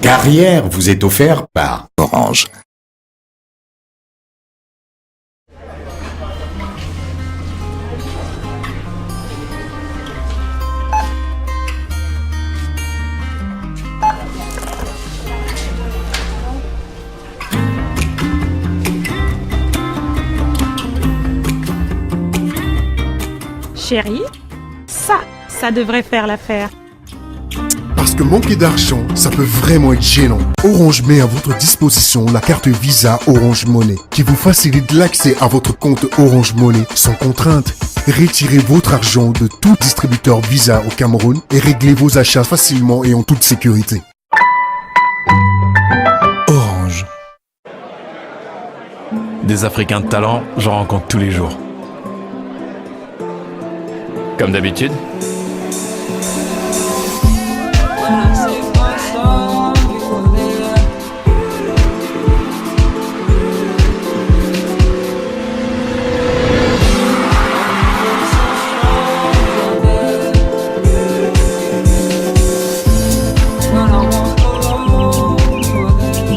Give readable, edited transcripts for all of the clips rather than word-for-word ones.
Carrière vous est offert par Orange. Chérie, ça devrait faire l'affaire. Parce que manquer d'argent, ça peut vraiment être gênant. Orange met à votre disposition la carte Visa Orange Money qui vous facilite l'accès à votre compte Orange Money sans contrainte. Retirez votre argent de tout distributeur Visa au Cameroun et réglez vos achats facilement et en toute sécurité. Orange. Des Africains de talent, j'en rencontre tous les jours. Comme d'habitude.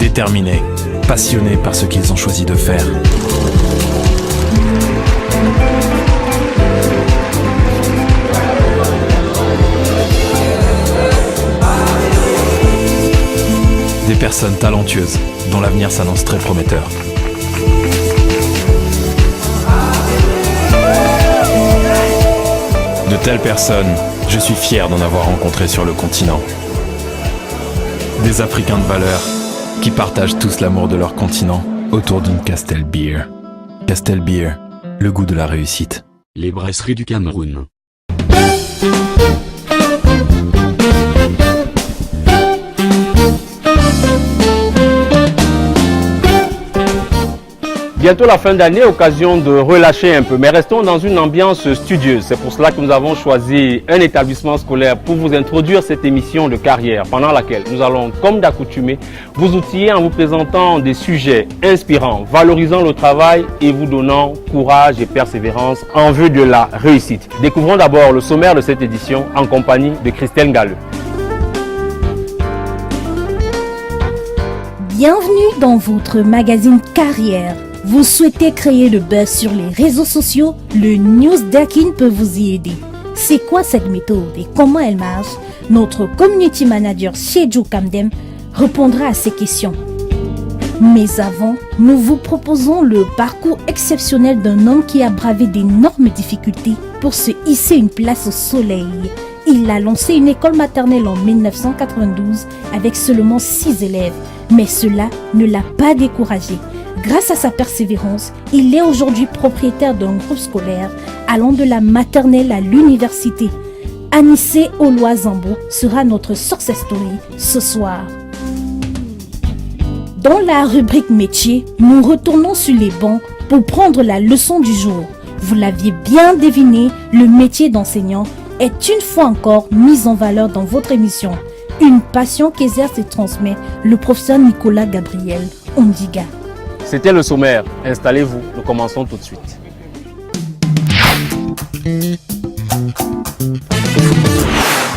Déterminés, passionnés par ce qu'ils ont choisi de faire. Des personnes talentueuses dont l'avenir s'annonce très prometteur. De telles personnes, je suis fier d'en avoir rencontré sur le continent. Des Africains de valeur qui partagent tous l'amour de leur continent autour d'une Castel Beer. Castel Beer, le goût de la réussite. Les brasseries du Cameroun. Bientôt la fin d'année, occasion de relâcher un peu, mais restons dans une ambiance studieuse. C'est pour cela que nous avons choisi un établissement scolaire pour vous introduire cette émission de carrière, pendant laquelle nous allons, comme d'accoutumé, vous outiller en vous présentant des sujets inspirants, valorisant le travail et vous donnant courage et persévérance en vue de la réussite. Découvrons d'abord le sommaire de cette édition en compagnie de Christelle Galleux. Bienvenue dans votre magazine Carrière. Vous souhaitez créer le buzz sur les réseaux sociaux? Le Newsdecking peut vous y aider. C'est quoi cette méthode et comment elle marche? Notre community manager Shedjo Kamdem répondra à ces questions. Mais avant, nous vous proposons le parcours exceptionnel d'un homme qui a bravé d'énormes difficultés pour se hisser une place au soleil. Il a lancé une école maternelle en 1992 avec seulement 6 élèves, mais cela ne l'a pas découragé. Grâce à sa persévérance, il est aujourd'hui propriétaire d'un groupe scolaire allant de la maternelle à l'université. Anissé Oloazambo sera notre success story ce soir. Dans la rubrique métier, nous retournons sur les bancs pour prendre la leçon du jour. Vous l'aviez bien deviné, le métier d'enseignant est une fois encore mis en valeur dans votre émission. Une passion qu'exerce et transmet le professeur Nicolas Gabriel Ondiga. C'était le sommaire. Installez-vous, nous commençons tout de suite.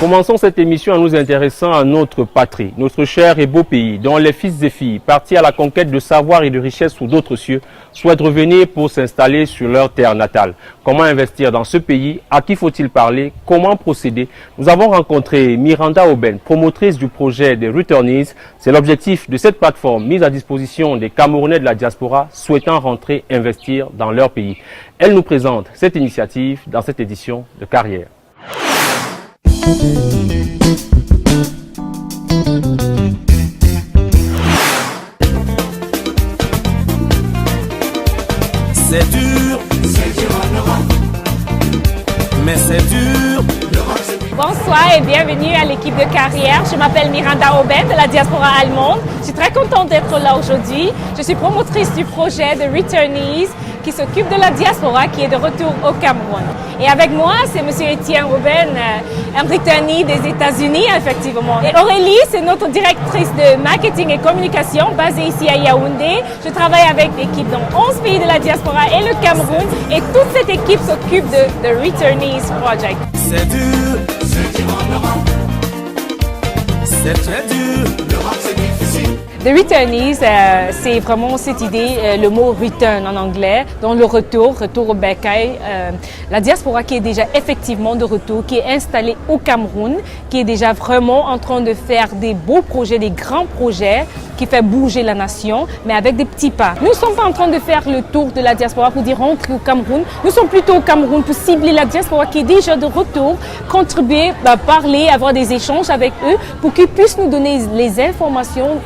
Commençons cette émission en nous intéressant à notre patrie, notre cher et beau pays, dont les fils et filles, partis à la conquête de savoir et de richesse sous d'autres cieux, souhaitent revenir pour s'installer sur leur terre natale. Comment investir dans ce pays? À qui faut-il parler? Comment procéder? Nous avons rencontré Miranda Oben, promotrice du projet des Returnees. C'est l'objectif de cette plateforme mise à disposition des Camerounais de la diaspora souhaitant rentrer investir dans leur pays. Elle nous présente cette initiative dans cette édition de Carrière. C'est dur en Europe, mais c'est dur. Bonsoir et bienvenue à l'équipe de Carrière. Je m'appelle Miranda Oben de la diaspora allemande. Je suis très contente d'être là aujourd'hui. Je suis promotrice du projet de Returnees qui s'occupe de la diaspora qui est de retour au Cameroun. Et avec moi, c'est M. Etienne Oben, un returnee des États-Unis, effectivement. Et Aurélie, c'est notre directrice de marketing et communication basée ici à Yaoundé. Je travaille avec l'équipe dans 11 pays de la diaspora et le Cameroun. Et toute cette équipe s'occupe de The Returnees Project. C'est dur en Europe. C'est très dur. L'Europe, c'est difficile. The Returnees, c'est vraiment cette idée, le mot return en anglais, donc le retour au bercail. La diaspora qui est déjà effectivement de retour, qui est installée au Cameroun, qui est déjà vraiment en train de faire des beaux projets, des grands projets, qui fait bouger la nation, mais avec des petits pas. Nous ne sommes pas en train de faire le tour de la diaspora pour dire rentrer au Cameroun. Nous sommes plutôt au Cameroun pour cibler la diaspora qui est déjà de retour, contribuer, parler, avoir des échanges avec eux pour qu'ils puissent nous donner les informations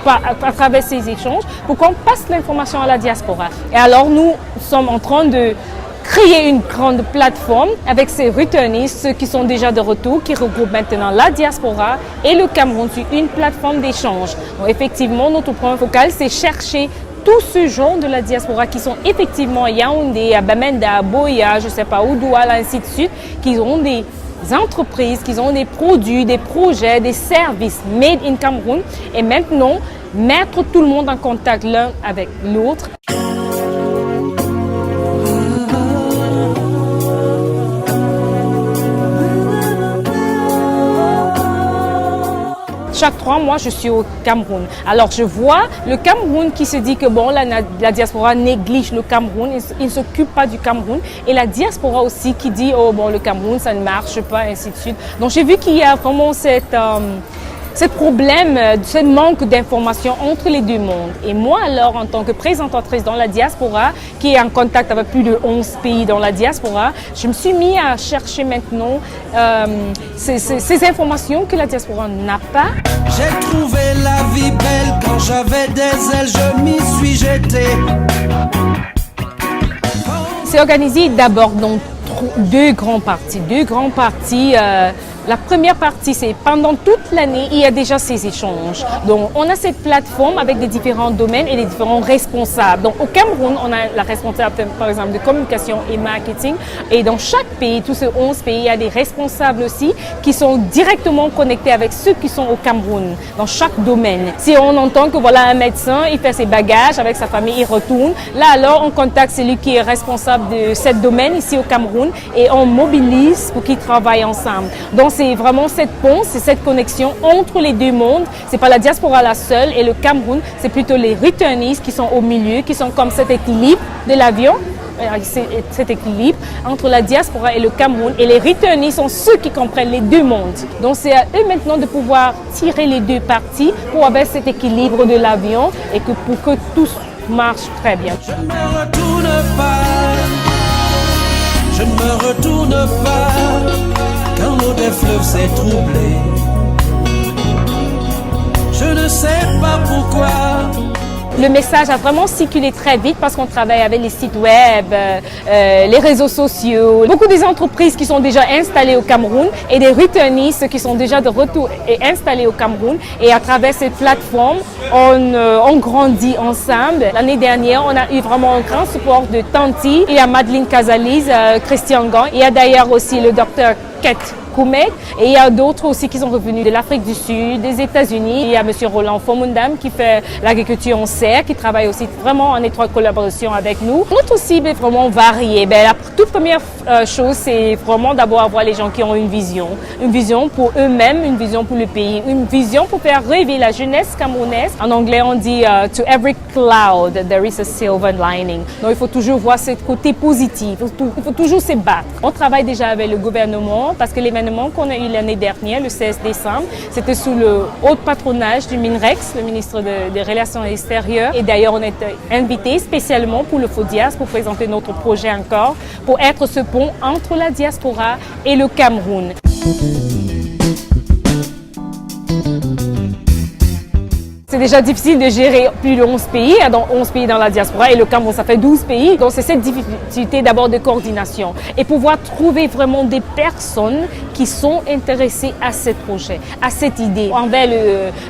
à travers ces échanges pour qu'on passe l'information à la diaspora. Et alors nous sommes en train de créer une grande plateforme avec ces returnees, ceux qui sont déjà de retour, qui regroupent maintenant la diaspora et le Cameroun sur une plateforme d'échange. Donc effectivement, notre point focal, c'est chercher tous ce genre de la diaspora qui sont effectivement à Yaoundé, à Bamenda, à Boya, je ne sais pas où, Douala, ainsi de suite, qui ont des entreprises, qui ont des produits, des projets, des services made in Cameroun et maintenant mettre tout le monde en contact l'un avec l'autre. Chaque 3 mois, je suis au Cameroun. Alors, je vois le Cameroun qui se dit que bon, la diaspora néglige le Cameroun, il ne s'occupe pas du Cameroun. Et la diaspora aussi qui dit, oh bon, le Cameroun, ça ne marche pas, ainsi de suite. Donc, j'ai vu qu'il y a vraiment ce problème, ce manque d'information entre les deux mondes. Et moi, alors, en tant que présentatrice dans la diaspora, qui est en contact avec plus de 11 pays dans la diaspora, je me suis mis à chercher maintenant ces informations que la diaspora n'a pas. J'ai trouvé la vie belle quand j'avais des ailes, je m'y suis jetée. C'est organisé d'abord dans deux grands parties. La première partie, c'est pendant toute l'année, il y a déjà ces échanges. Donc, on a cette plateforme avec des différents domaines et des différents responsables. Donc, au Cameroun, on a la responsable, par exemple, de communication et marketing. Et dans chaque pays, tous ces 11 pays, il y a des responsables aussi qui sont directement connectés avec ceux qui sont au Cameroun, dans chaque domaine. Si on entend que voilà un médecin, il fait ses bagages avec sa famille, il retourne. Là, alors, on contacte celui qui est responsable de ce domaine ici au Cameroun et on mobilise pour qu'ils travaillent ensemble. Donc, c'est vraiment cette ponce, c'est cette connexion entre les deux mondes. C'est pas la diaspora la seule et le Cameroun, c'est plutôt les returnees qui sont au milieu, qui sont comme cet équilibre de l'avion, cet équilibre entre la diaspora et le Cameroun. Et les returnees sont ceux qui comprennent les deux mondes. Donc c'est à eux maintenant de pouvoir tirer les deux parties pour avoir cet équilibre de l'avion et que pour que tout marche très bien. Je ne me retourne pas, je ne me retourne pas. Quand l'eau des fleuves s'est troublée, je ne sais pas pourquoi. Le message a vraiment circulé très vite parce qu'on travaille avec les sites web, les réseaux sociaux, beaucoup des entreprises qui sont déjà installées au Cameroun et des returnees qui sont déjà de retour et installés au Cameroun. Et à travers cette plateforme, on grandit ensemble. L'année dernière, on a eu vraiment un grand support de Tanti. Il y a Madeleine Casalis, Christian Gant. Il y a d'ailleurs aussi le docteur Kate Kumek. Et il y a d'autres aussi qui sont revenus de l'Afrique du Sud, des États-Unis. Il y a M. Roland Fomundam qui fait l'agriculture en serre, qui travaille aussi vraiment en étroite collaboration avec nous. Notre cible est vraiment variée. La toute première chose, c'est vraiment d'abord avoir les gens qui ont une vision pour eux-mêmes, une vision pour le pays, une vision pour faire rêver la jeunesse camerounaise. En anglais, on dit to every cloud there is a silver lining. Donc il faut toujours voir ce côté positif, il faut toujours se battre. On travaille déjà avec le gouvernement parce que l'événement qu'on a eu l'année dernière, le 16 décembre, c'était sous le haut patronage du MINREX, le ministre des Relations extérieures. Et d'ailleurs, on a été invité spécialement pour le FODIAS pour présenter notre projet encore, pour être ce pont entre la diaspora et le Cameroun. C'est déjà difficile de gérer plus de 11 pays, donc 11 pays dans la diaspora et le Cameroun, ça fait 12 pays. Donc c'est cette difficulté d'abord de coordination et pouvoir trouver vraiment des personnes qui sont intéressées à ce projet, à cette idée. Envers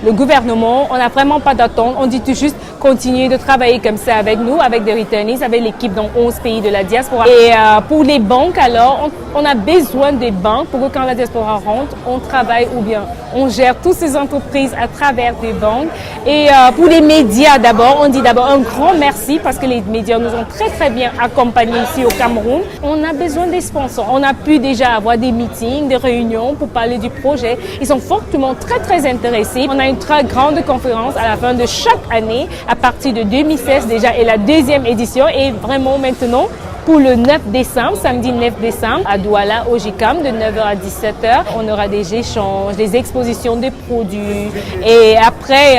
le gouvernement, on n'a vraiment pas d'attente, on dit tout juste continuer de travailler comme ça avec nous, avec des returnees, avec l'équipe dans 11 pays de la diaspora. Et pour les banques alors, on a besoin des banques pour que quand la diaspora rentre, on travaille ou bien on gère toutes ces entreprises à travers des banques. Et pour les médias d'abord, on dit d'abord un grand merci parce que les médias nous ont très bien accompagnés ici au Cameroun. On a besoin des sponsors. On a pu déjà avoir des meetings, des réunions pour parler du projet. Ils sont fortement très intéressés. On a une très grande conférence à la fin de chaque année à partir de 2016 déjà et la deuxième édition et vraiment maintenant pour le 9 décembre, samedi 9 décembre, à Douala, au GICAM, de 9h à 17h. On aura des échanges, des expositions de produits. Et après,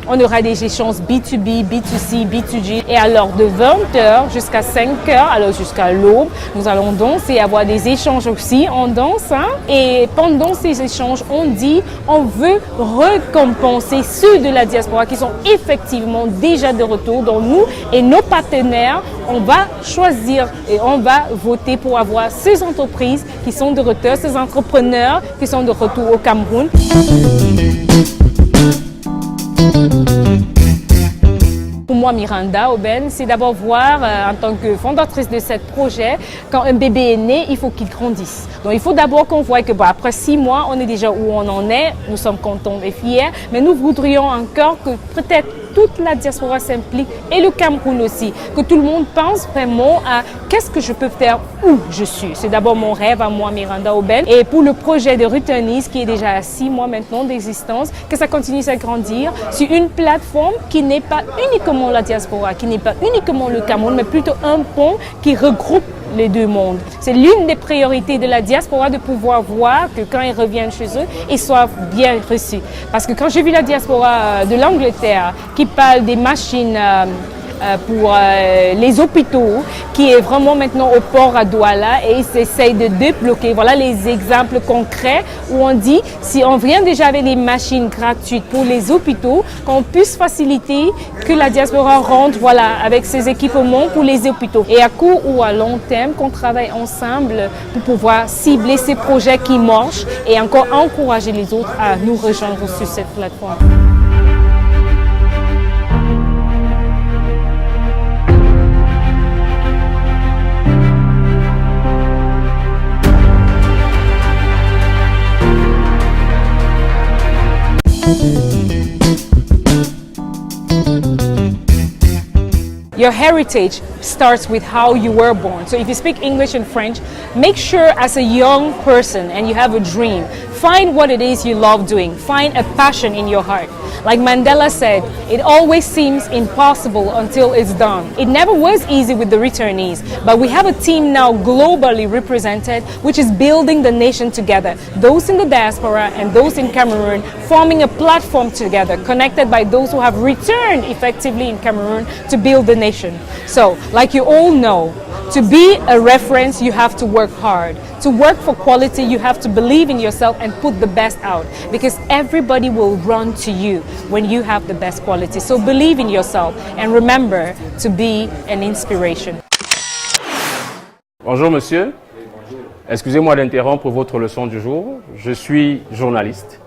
on aura des échanges B2B, B2C, B2G. Et alors, de 20h jusqu'à 5h, alors jusqu'à l'aube, nous allons danser et avoir des échanges aussi. On danse. Et pendant ces échanges, on dit, on veut récompenser ceux de la diaspora qui sont effectivement déjà de retour. Donc, nous et nos partenaires, on va choisir et on va voter pour avoir ces entreprises qui sont de retour, ces entrepreneurs qui sont de retour au Cameroun. Pour moi, Miranda Oben, c'est d'abord voir, en tant que fondatrice de ce projet, quand un bébé est né, il faut qu'il grandisse. Donc, il faut d'abord qu'on voit que après 6 mois, on est déjà où on en est, nous sommes contents et fiers, mais nous voudrions encore que peut-être toute la diaspora s'implique et le Cameroun aussi, que tout le monde pense vraiment à qu'est-ce que je peux faire où je suis. C'est d'abord mon rêve à moi, Miranda Oben. Et pour le projet de Returnees, qui est déjà à 6 mois maintenant d'existence, que ça continue à grandir sur une plateforme qui n'est pas uniquement la diaspora, qui n'est pas uniquement le Cameroun, mais plutôt un pont qui regroupe les deux mondes. C'est l'une des priorités de la diaspora de pouvoir voir que quand ils reviennent chez eux, ils soient bien reçus. Parce que quand j'ai vu la diaspora de l'Angleterre qui parle des machines pour les hôpitaux, qui est vraiment maintenant au port à Douala et ils essayent de débloquer. Voilà les exemples concrets où on dit, si on vient déjà avec des machines gratuites pour les hôpitaux, qu'on puisse faciliter que la diaspora rentre avec ses équipements pour les hôpitaux. Et à court ou à long terme, qu'on travaille ensemble pour pouvoir cibler ces projets qui marchent et encore encourager les autres à nous rejoindre sur cette plateforme. Your heritage starts with how you were born. So if you speak English and French, make sure as a young person and you have a dream, find what it is you love doing. Find a passion in your heart. Like Mandela said, it always seems impossible until it's done. It never was easy with the returnees, but we have a team now globally represented, which is building the nation together. Those in the diaspora and those in Cameroon, forming a platform together, connected by those who have returned effectively in Cameroon to build the nation. So, like you all know, to be a reference, you have to work hard. To work for quality, you have to believe in yourself and put the best out, because everybody will run to you when you have the best quality. So believe in yourself and remember to be an inspiration. Bonjour monsieur. Excusez-moi d'interrompre votre leçon du jour. Je suis journaliste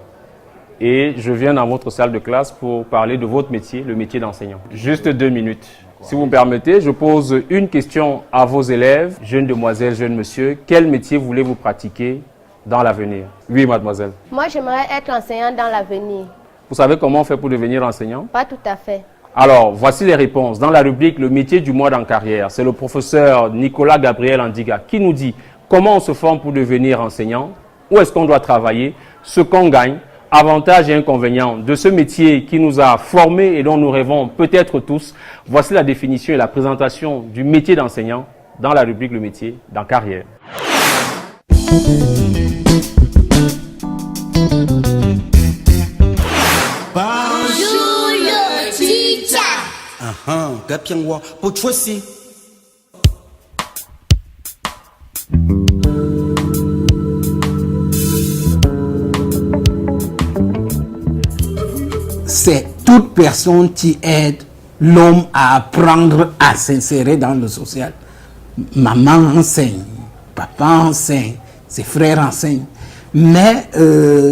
et je viens dans votre salle de classe pour parler de votre métier, le métier d'enseignant. Juste 2 minutes. Si vous me permettez, je pose une question à vos élèves, jeunes demoiselles, jeunes messieurs. Quel métier voulez-vous pratiquer dans l'avenir? Oui, mademoiselle. Moi, j'aimerais être enseignant dans l'avenir. Vous savez comment on fait pour devenir enseignant? Pas tout à fait. Alors, voici les réponses. Dans la rubrique « Le métier du mois dans carrière », c'est le professeur Nicolas Gabriel Andiga qui nous dit comment on se forme pour devenir enseignant, où est-ce qu'on doit travailler, ce qu'on gagne, avantages et inconvénients de ce métier qui nous a formés et dont nous rêvons peut-être tous. Voici la définition et la présentation du métier d'enseignant dans la rubrique « Le métier dans carrière ». C'est toute personne qui aide l'homme à apprendre à s'insérer dans le social. Maman enseigne, papa enseigne, ses frères enseignent. Mais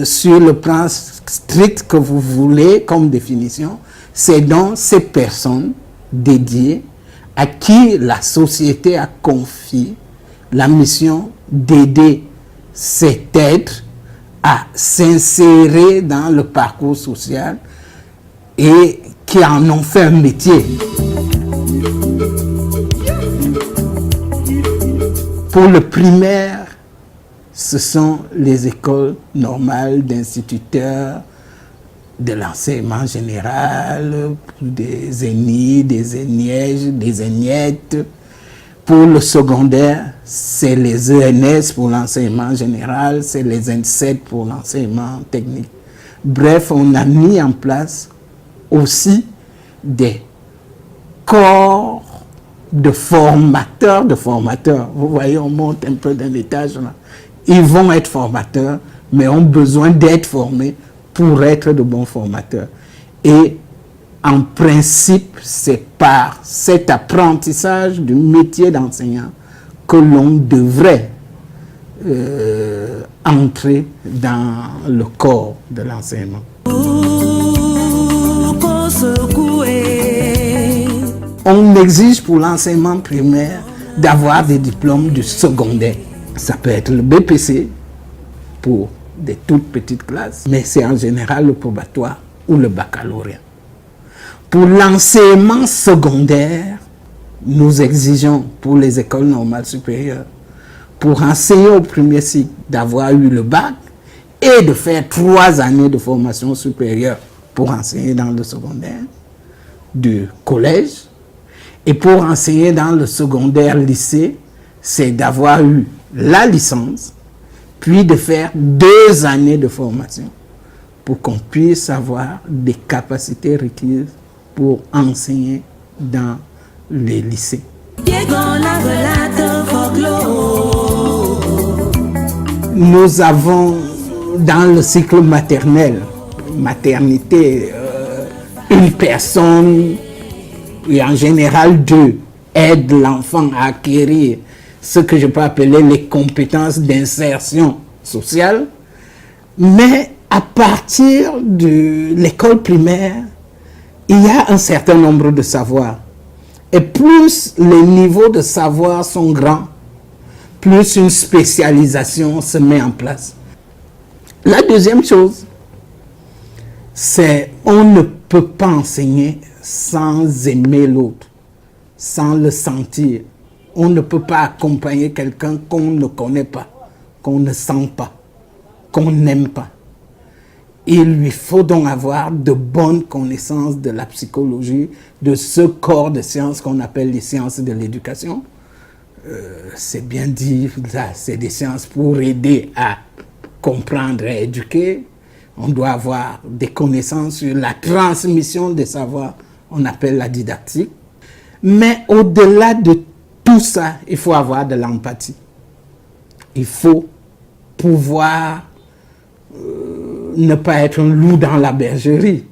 sur le plan strict que vous voulez comme définition, c'est donc ces personnes dédiées à qui la société a confié la mission d'aider cet être à s'insérer dans le parcours social et qui en ont fait un métier. Pour le primaire, ce sont les écoles normales d'instituteurs, de l'enseignement général, des ENI, des ENIEJ, des ENIET. Pour le secondaire, c'est les ENS pour l'enseignement général, c'est les ENSET pour l'enseignement technique. Bref, on a mis en place aussi des corps de formateurs. Vous voyez, on monte un peu d'un étage là. Ils vont être formateurs, mais ont besoin d'être formés pour être de bons formateurs. Et en principe, c'est par cet apprentissage du métier d'enseignant que l'on devrait entrer dans le corps de l'enseignement. On exige pour l'enseignement primaire d'avoir des diplômes du secondaire. Ça peut être le BPC pour des toutes petites classes, mais c'est en général le probatoire ou le baccalauréat. Pour l'enseignement secondaire, nous exigeons pour les écoles normales supérieures, pour enseigner au premier cycle, d'avoir eu le bac et de faire 3 années de formation supérieure pour enseigner dans le secondaire, du collège. Et pour enseigner dans le secondaire lycée, c'est d'avoir eu la licence, puis de faire 2 années de formation pour qu'on puisse avoir des capacités requises pour enseigner dans les lycées. Nous avons dans le cycle maternel, maternité, une personne, et en général 2, aident l'enfant à acquérir ce que je peux appeler les compétences d'insertion sociale. Mais à partir de l'école primaire, il y a un certain nombre de savoirs. Et plus les niveaux de savoir sont grands, plus une spécialisation se met en place. La deuxième chose, c'est on ne peut pas enseigner sans aimer l'autre, sans le sentir. On ne peut pas accompagner quelqu'un qu'on ne connaît pas, qu'on ne sent pas, qu'on n'aime pas. Il lui faut donc avoir de bonnes connaissances de la psychologie, de ce corps de sciences qu'on appelle les sciences de l'éducation. C'est bien dit, c'est des sciences pour aider à comprendre et éduquer. On doit avoir des connaissances sur la transmission des savoirs, on appelle la didactique. Mais au-delà de tout ça, il faut avoir de l'empathie. Il faut pouvoir ne pas être un loup dans la bergerie.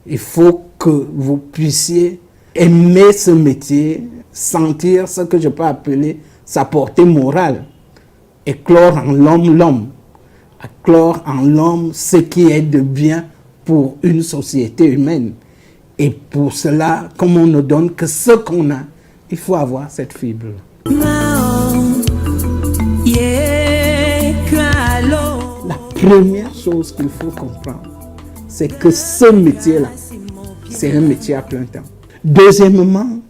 Il faut que vous puissiez aimer ce métier, sentir ce que je peux appeler sa portée morale, éclore en l'homme, éclore en l'homme ce qui est de bien pour une société humaine. Et pour cela, comme on ne donne que ce qu'on a, il faut avoir cette fibre. Yeah, première chose qu'il faut comprendre, c'est que ce métier-là, c'est un métier à plein temps. Deuxièmement,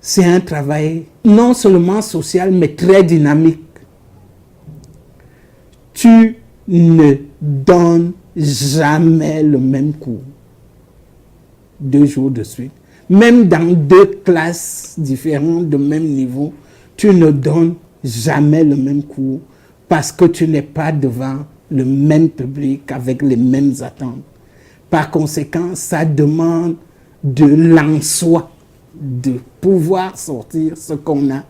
c'est un travail non seulement social, mais très dynamique. Tu ne donnes jamais le même cours 2 jours de suite. Même dans 2 classes différentes de même niveau, tu ne donnes jamais le même cours parce que tu n'es pas devant le même public avec les mêmes attentes. Par conséquent, ça demande de l'en-soi, de pouvoir sortir ce qu'on a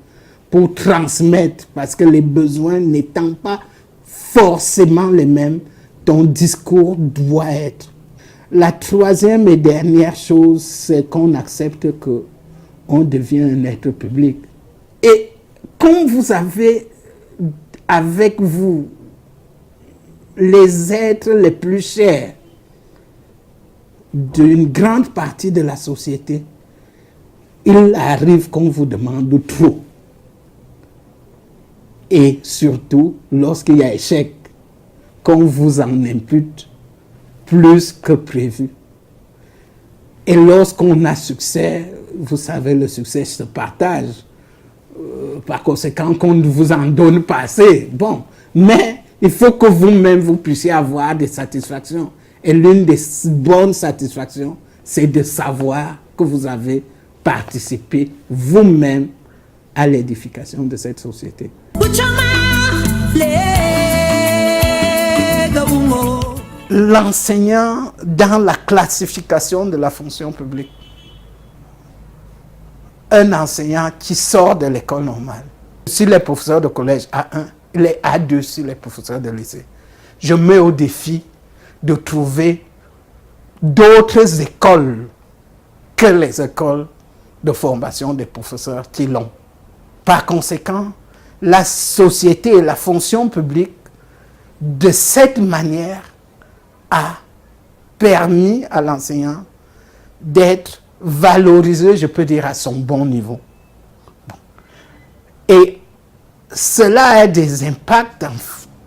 pour transmettre, parce que les besoins n'étant pas forcément les mêmes, ton discours doit être. La troisième et dernière chose, c'est qu'on accepte qu'on devient un être public. Et comme vous avez avec vous les êtres les plus chers d'une grande partie de la société, il arrive qu'on vous demande trop. Et surtout, lorsqu'il y a échec, qu'on vous en impute plus que prévu. Et lorsqu'on a succès, vous savez, le succès se partage. Par conséquent, qu'on ne vous en donne pas assez. Bon, mais il faut que vous-même, vous puissiez avoir des satisfactions. Et l'une des bonnes satisfactions, c'est de savoir que vous avez participé vous-même à l'édification de cette société. L'enseignant dans la classification de la fonction publique, un enseignant qui sort de l'école normale, s'il est professeur de collège A1, il est A2 s'il est professeur de lycée. Je mets au défi de trouver d'autres écoles que les écoles de formation des professeurs qui l'ont. Par conséquent, la société et la fonction publique, de cette manière, a permis à l'enseignant d'être valorisé, je peux dire, à son bon niveau. Bon. Et cela a des impacts en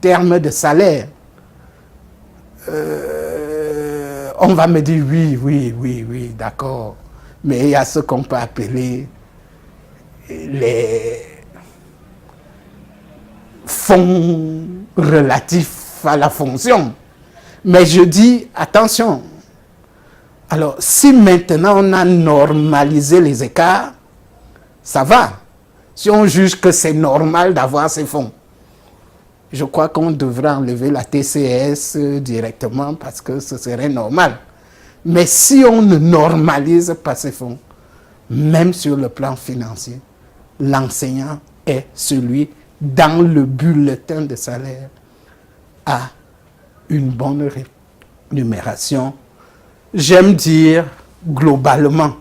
termes de salaire. On va me dire oui, d'accord. Mais il y a ce qu'on peut appeler les fonds relatifs à la fonction. Mais je dis, attention, alors si maintenant on a normalisé les écarts, ça va. Si on juge que c'est normal d'avoir ces fonds, je crois qu'on devrait enlever la TCS directement parce que ce serait normal. Mais si on ne normalise pas ces fonds, même sur le plan financier, l'enseignant est celui dans le bulletin de salaire à une bonne rémunération. J'aime dire globalement.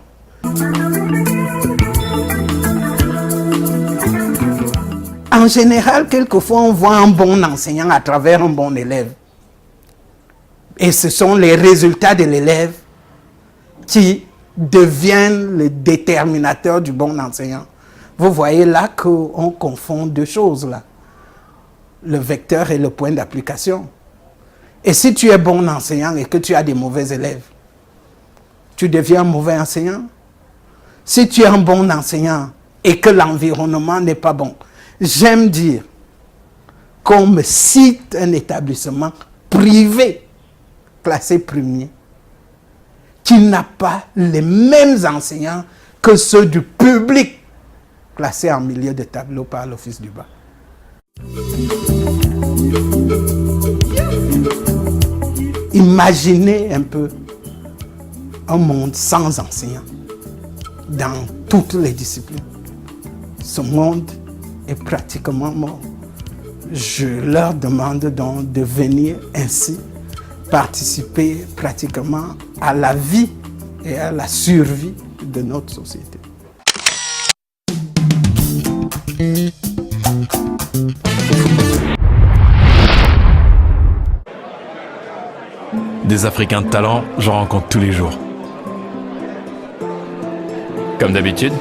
En général, quelquefois, on voit un bon enseignant à travers un bon élève. Et ce sont les résultats de l'élève qui deviennent le déterminateur du bon enseignant. Vous voyez là qu'on confond 2 choses là. Le vecteur et le point d'application. Et si tu es bon enseignant et que tu as des mauvais élèves, tu deviens un mauvais enseignant. Si tu es un bon enseignant et que l'environnement n'est pas bon, j'aime dire qu'on me cite un établissement privé classé premier qui n'a pas les mêmes enseignants que ceux du public classés en milieu de tableau par l'Office du Bac. Imaginez un peu un monde sans enseignants dans toutes les disciplines. Ce monde est pratiquement mort. Je leur demande donc de venir ainsi participer pratiquement à la vie et à la survie de notre société. Des Africains de talent, j'en rencontre tous les jours. Comme d'habitude.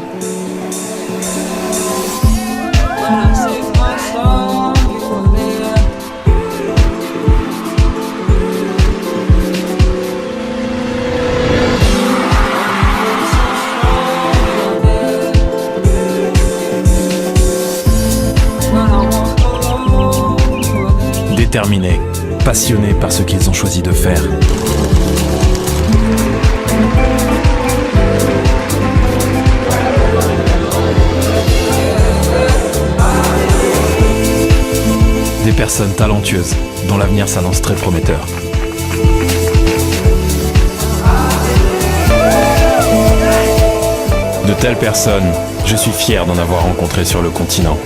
déterminés, passionnés par ce qu'ils ont choisi de faire. Des personnes talentueuses dont l'avenir s'annonce très prometteur. De telles personnes, je suis fier d'en avoir rencontré sur le continent.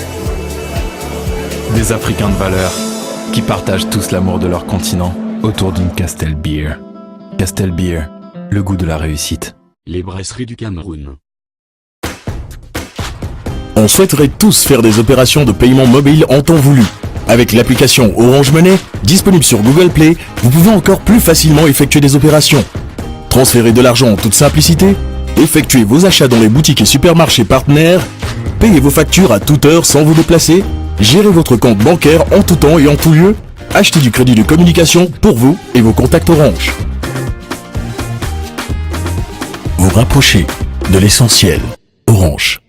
Des Africains de valeur qui partagent tous l'amour de leur continent autour d'une Castel Beer. Castel Beer, le goût de la réussite. Les brasseries du Cameroun. On souhaiterait tous faire des opérations de paiement mobile en temps voulu. Avec l'application Orange Money, disponible sur Google Play, vous pouvez encore plus facilement effectuer des opérations. Transférer de l'argent en toute simplicité, effectuer vos achats dans les boutiques et supermarchés partenaires, payer vos factures à toute heure sans vous déplacer, gérer votre compte bancaire en tout temps et en tout lieu, acheter du crédit de communication pour vous et vos contacts Orange. Vous rapprochez de l'essentiel. Orange.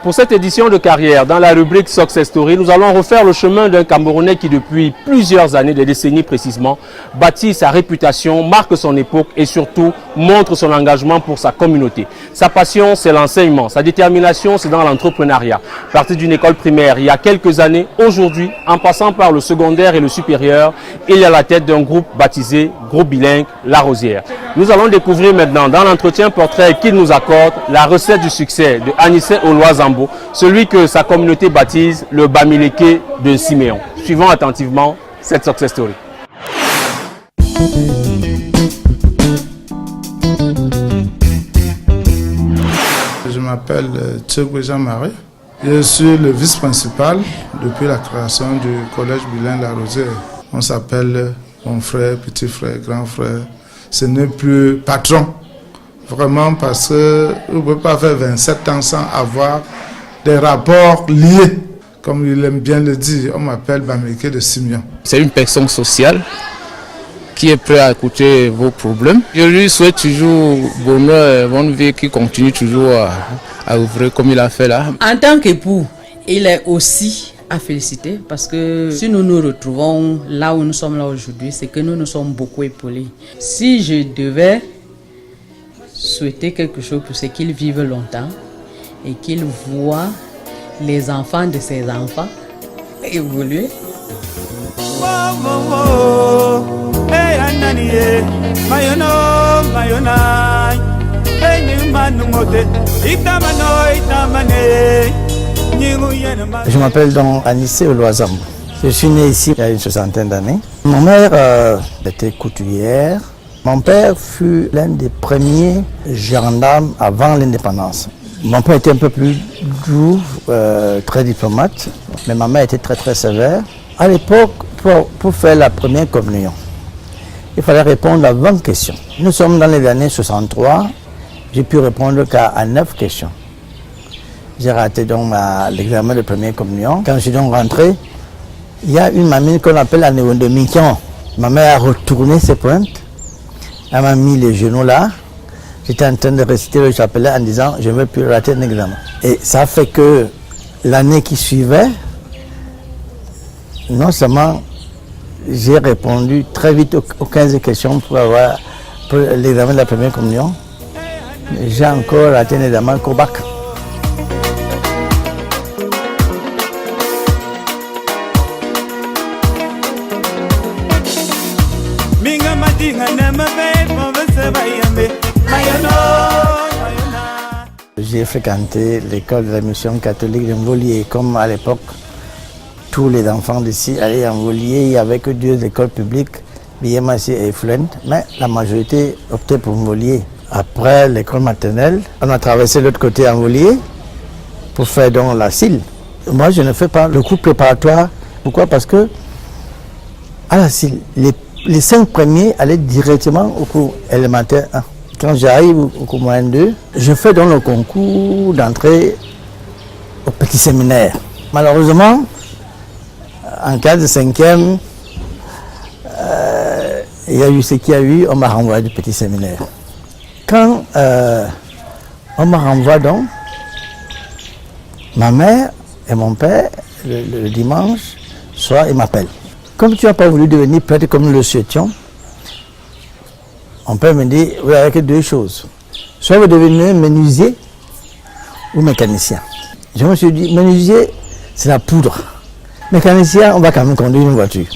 Pour cette édition de carrière, dans la rubrique Success Story, nous allons refaire le chemin d'un Camerounais qui depuis plusieurs années, des décennies précisément, bâtit sa réputation, marque son époque et surtout montre son engagement pour sa communauté. Sa passion, c'est l'enseignement. Sa détermination, c'est dans l'entrepreneuriat. Parti d'une école primaire il y a quelques années, aujourd'hui, en passant par le secondaire et le supérieur, il est à la tête d'un groupe baptisé Groupe Bilingue La Rosière. Nous allons découvrir maintenant, dans l'entretien portrait qu'il nous accorde, la recette du succès de Anissé Oloazambo, celui que sa communauté baptise le Bamileke de Siméon. Suivons attentivement cette success story. Je m'appelle Tchegwe Jean-Marie. Je suis le vice-principal depuis la création du collège bilingue La Rosière. On s'appelle mon frère, petit frère, grand frère. Ce n'est plus patron. Vraiment parce que on ne peut pas faire 27 ans sans avoir des rapports liés. Comme il aime bien le dire, on m'appelle Bamileke de Siméon. C'est une personne sociale qui est prête à écouter vos problèmes. Je lui souhaite toujours bonheur, bonne vie, qui continue toujours à ouvrir comme il a fait là. En tant qu'époux, il est aussi à féliciter parce que si nous nous retrouvons là où nous sommes là aujourd'hui, c'est que nous nous sommes beaucoup épaulés. Si je devais souhaiter quelque chose, c'est qu'il vive longtemps et qu'il voit les enfants de ses enfants évoluer. Je m'appelle donc Anissé Oloazambo. Je suis né ici il y a une soixantaine d'années. Ma mère était couturière. Mon père fut l'un des premiers gendarmes avant l'indépendance. Mon père était un peu plus doux, très diplomate, mais ma mère était très très sévère. À l'époque, pour faire la première communion, il fallait répondre à 20 questions. Nous sommes dans les années 63, j'ai pu répondre qu'à 9 questions. J'ai raté donc l'examen de première communion. Quand je suis donc rentré, il y a une mamie qu'on appelle la néondomikion. Ma mère a retourné ses pointes, elle m'a mis les genoux là. J'étais en train de réciter le chapelet en disant je ne veux plus rater un examen. Et ça fait que l'année qui suivait, non seulement j'ai répondu très vite aux 15 questions pour l'examen de la première communion, mais j'ai encore raté un examen qu'au bac. J'ai fréquenté l'école de la mission catholique de Mvolier. Comme à l'époque, tous les enfants d'ici allaient en Mvolier. Il n'y avait que 2 écoles publiques, Biémassi et Flint. Mais la majorité optait pour Mvolier. Après l'école maternelle, on a traversé l'autre côté en Mvolier pour faire donc la CIL. Moi, je ne fais pas le cours préparatoire. Pourquoi? Parce que à la CIL, les 5 premiers allaient directement au cours élémentaire 1. Quand j'arrive au cours moyen 2, je fais donc le concours d'entrée au petit séminaire. Malheureusement, en cas de 5e, il y a eu ce qu'il y a eu, on m'a renvoyé du petit séminaire. Quand on m'a renvoyé donc, ma mère et mon père le dimanche soir, il m'appelle. Comme tu n'as pas voulu devenir prêtre comme nous le souhaitions, on peut me dire, vous n'avez que deux choses. Soit vous devenez menuisier ou mécanicien. Je me suis dit, menuisier, c'est la poudre. Mécanicien, on va quand même conduire une voiture.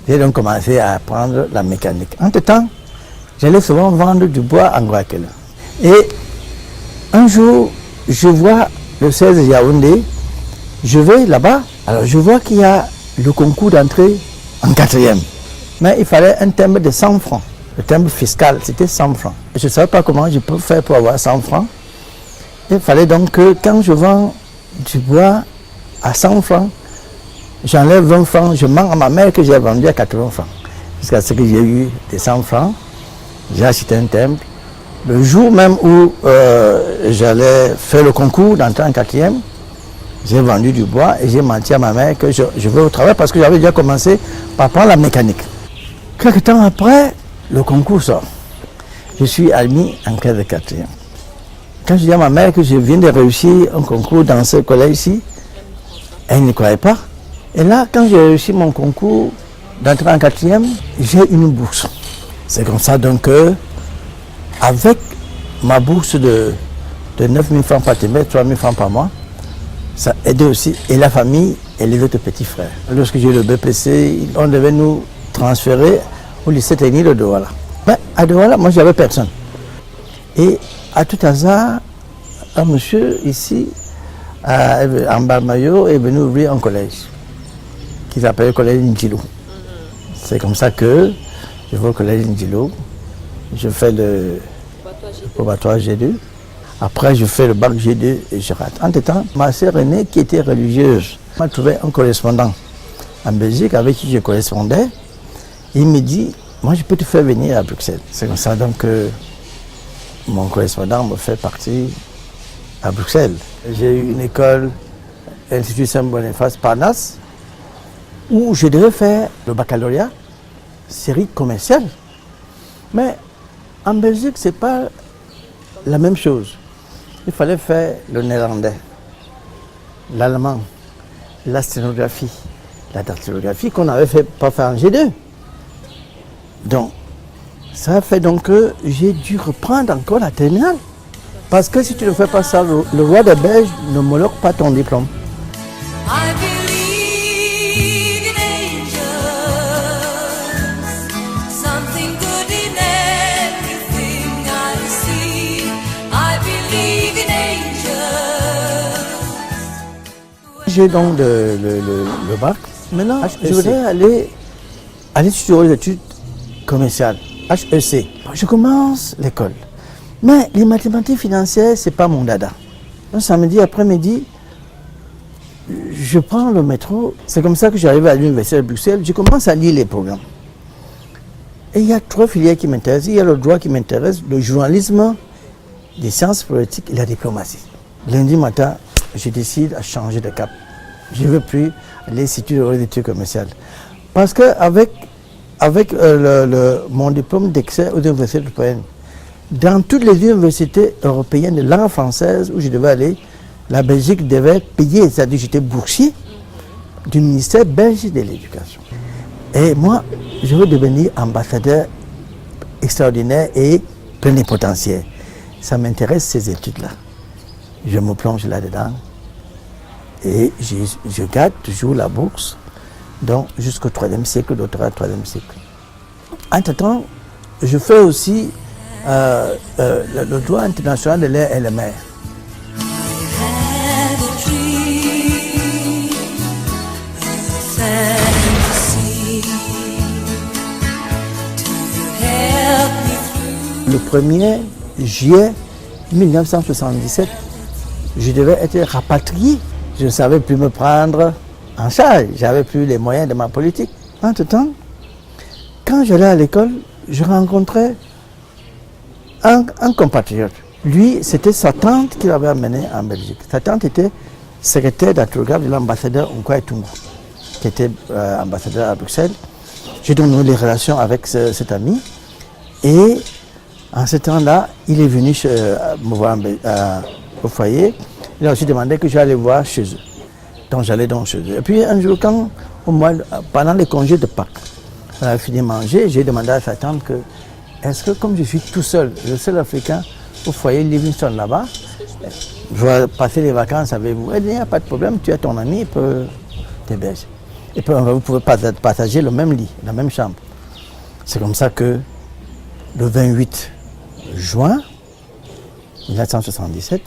J'ai donc commencé à apprendre la mécanique. Entre-temps, j'allais souvent vendre du bois en Guadeloupe. Et un jour, je vois le 16 Yaoundé, je vais là-bas, alors je vois qu'il y a le concours d'entrée en 4e. Mais il fallait un timbre de 100 francs. Le timbre fiscal, c'était 100 francs. Je ne savais pas comment je peux faire pour avoir 100 francs. Il fallait donc que quand je vends du bois à 100 francs, j'enlève 20 francs, je mens à ma mère que j'ai vendu à 80 francs. Jusqu'à ce que j'ai eu des 100 francs, j'ai acheté un timbre. Le jour même où j'allais faire le concours d'entrée en 4e, j'ai vendu du bois et j'ai menti à ma mère que je vais au travail parce que j'avais déjà commencé par prendre la mécanique. Quelques temps après, le concours sort. Je suis admis en classe de 4e. Quand je dis à ma mère que je viens de réussir un concours dans ce collège-ci, elle ne croyait pas. Et là, quand j'ai réussi mon concours d'entrée en 4e, j'ai une bourse. C'est comme ça donc que, avec ma bourse de 9 000 francs par trimestre, 3 000 francs par mois, ça aidait aussi et la famille et les autres petits frères. Lorsque j'ai eu le BPC, on devait nous transférer au lycée technique de Douala. Mais à Douala, moi, j'avais personne. Et à tout hasard, un monsieur ici, en Balmayo, est venu ouvrir un collège qui s'appelle le collège Ndjilo. C'est comme ça que je vais au collège Ndjilo. Je fais le probatoire G2. Après, je fais le bac G2 et je rate. Entre-temps, ma sœur aînée, qui était religieuse, m'a trouvé un correspondant en Belgique avec qui je correspondais. Il me dit, moi, je peux te faire venir à Bruxelles. C'est comme ça donc que mon correspondant me fait partir à Bruxelles. J'ai eu une école, l'Institut Saint-Boniface Parnasse, où je devais faire le baccalauréat, série commerciale. Mais en Belgique, ce n'est pas la même chose. Il fallait faire le néerlandais, l'allemand, la sténographie, la dactylographie qu'on n'avait pas fait en G2. Donc, ça a fait donc que j'ai dû reprendre encore la terminale. Parce que si tu ne fais pas ça, le roi des Belges n'homologue pas ton diplôme. J'ai donc le bac. Maintenant, je voudrais aller sur les études commerciales, HEC. Je commence l'école. Mais les mathématiques financières, ce n'est pas mon dada. Un samedi après-midi, je prends le métro. C'est comme ça que j'arrive à l'université de Bruxelles. Je commence à lire les programmes. Et il y a 3 filières qui m'intéressent. Il y a le droit qui m'intéresse, le journalisme, les sciences politiques et la diplomatie. Lundi matin, je décide à changer de cap. Je ne veux plus aller situer les études commerciales. Parce qu'avec mon diplôme d'excès aux universités européennes, dans toutes les universités européennes de langue française où je devais aller, la Belgique devait payer, c'est-à-dire j'étais boursier du ministère belge de l'éducation. Et moi, je veux devenir ambassadeur extraordinaire et plénipotentiaire. Ça m'intéresse ces études-là. Je me plonge là-dedans et je garde toujours la bourse, donc jusqu'au 3e cycle, doctorat 3e cycle. Entre-temps, je fais aussi le droit international de l'air et la mer. Le 1er juillet 1977, je devais être rapatrié. Je ne savais plus me prendre en charge. Je n'avais plus les moyens de ma politique. Entre-temps, quand j'allais à l'école, je rencontrais un compatriote. Lui, c'était sa tante qui l'avait amené en Belgique. Sa tante était secrétaire d'astrographe de l'ambassadeur Nkwa Tungu, qui était ambassadeur à Bruxelles. J'ai donc noué les relations avec cet ami. Et en ce temps-là, il est venu me voir au foyer. Il a aussi demandé que j'allais voir chez eux. Donc j'allais donc chez eux. Et puis un jour, pendant les congés de Pâques, on a fini de manger, j'ai demandé à sa tante que, est-ce que comme je suis tout seul, le seul Africain au foyer Livingston là-bas, je vais passer les vacances avec vous. Elle dit, il n'y a pas de problème, tu as ton ami, il peut t'héberger. Et puis vous pouvez partager le même lit, la même chambre. C'est comme ça que le 28 juin 1977,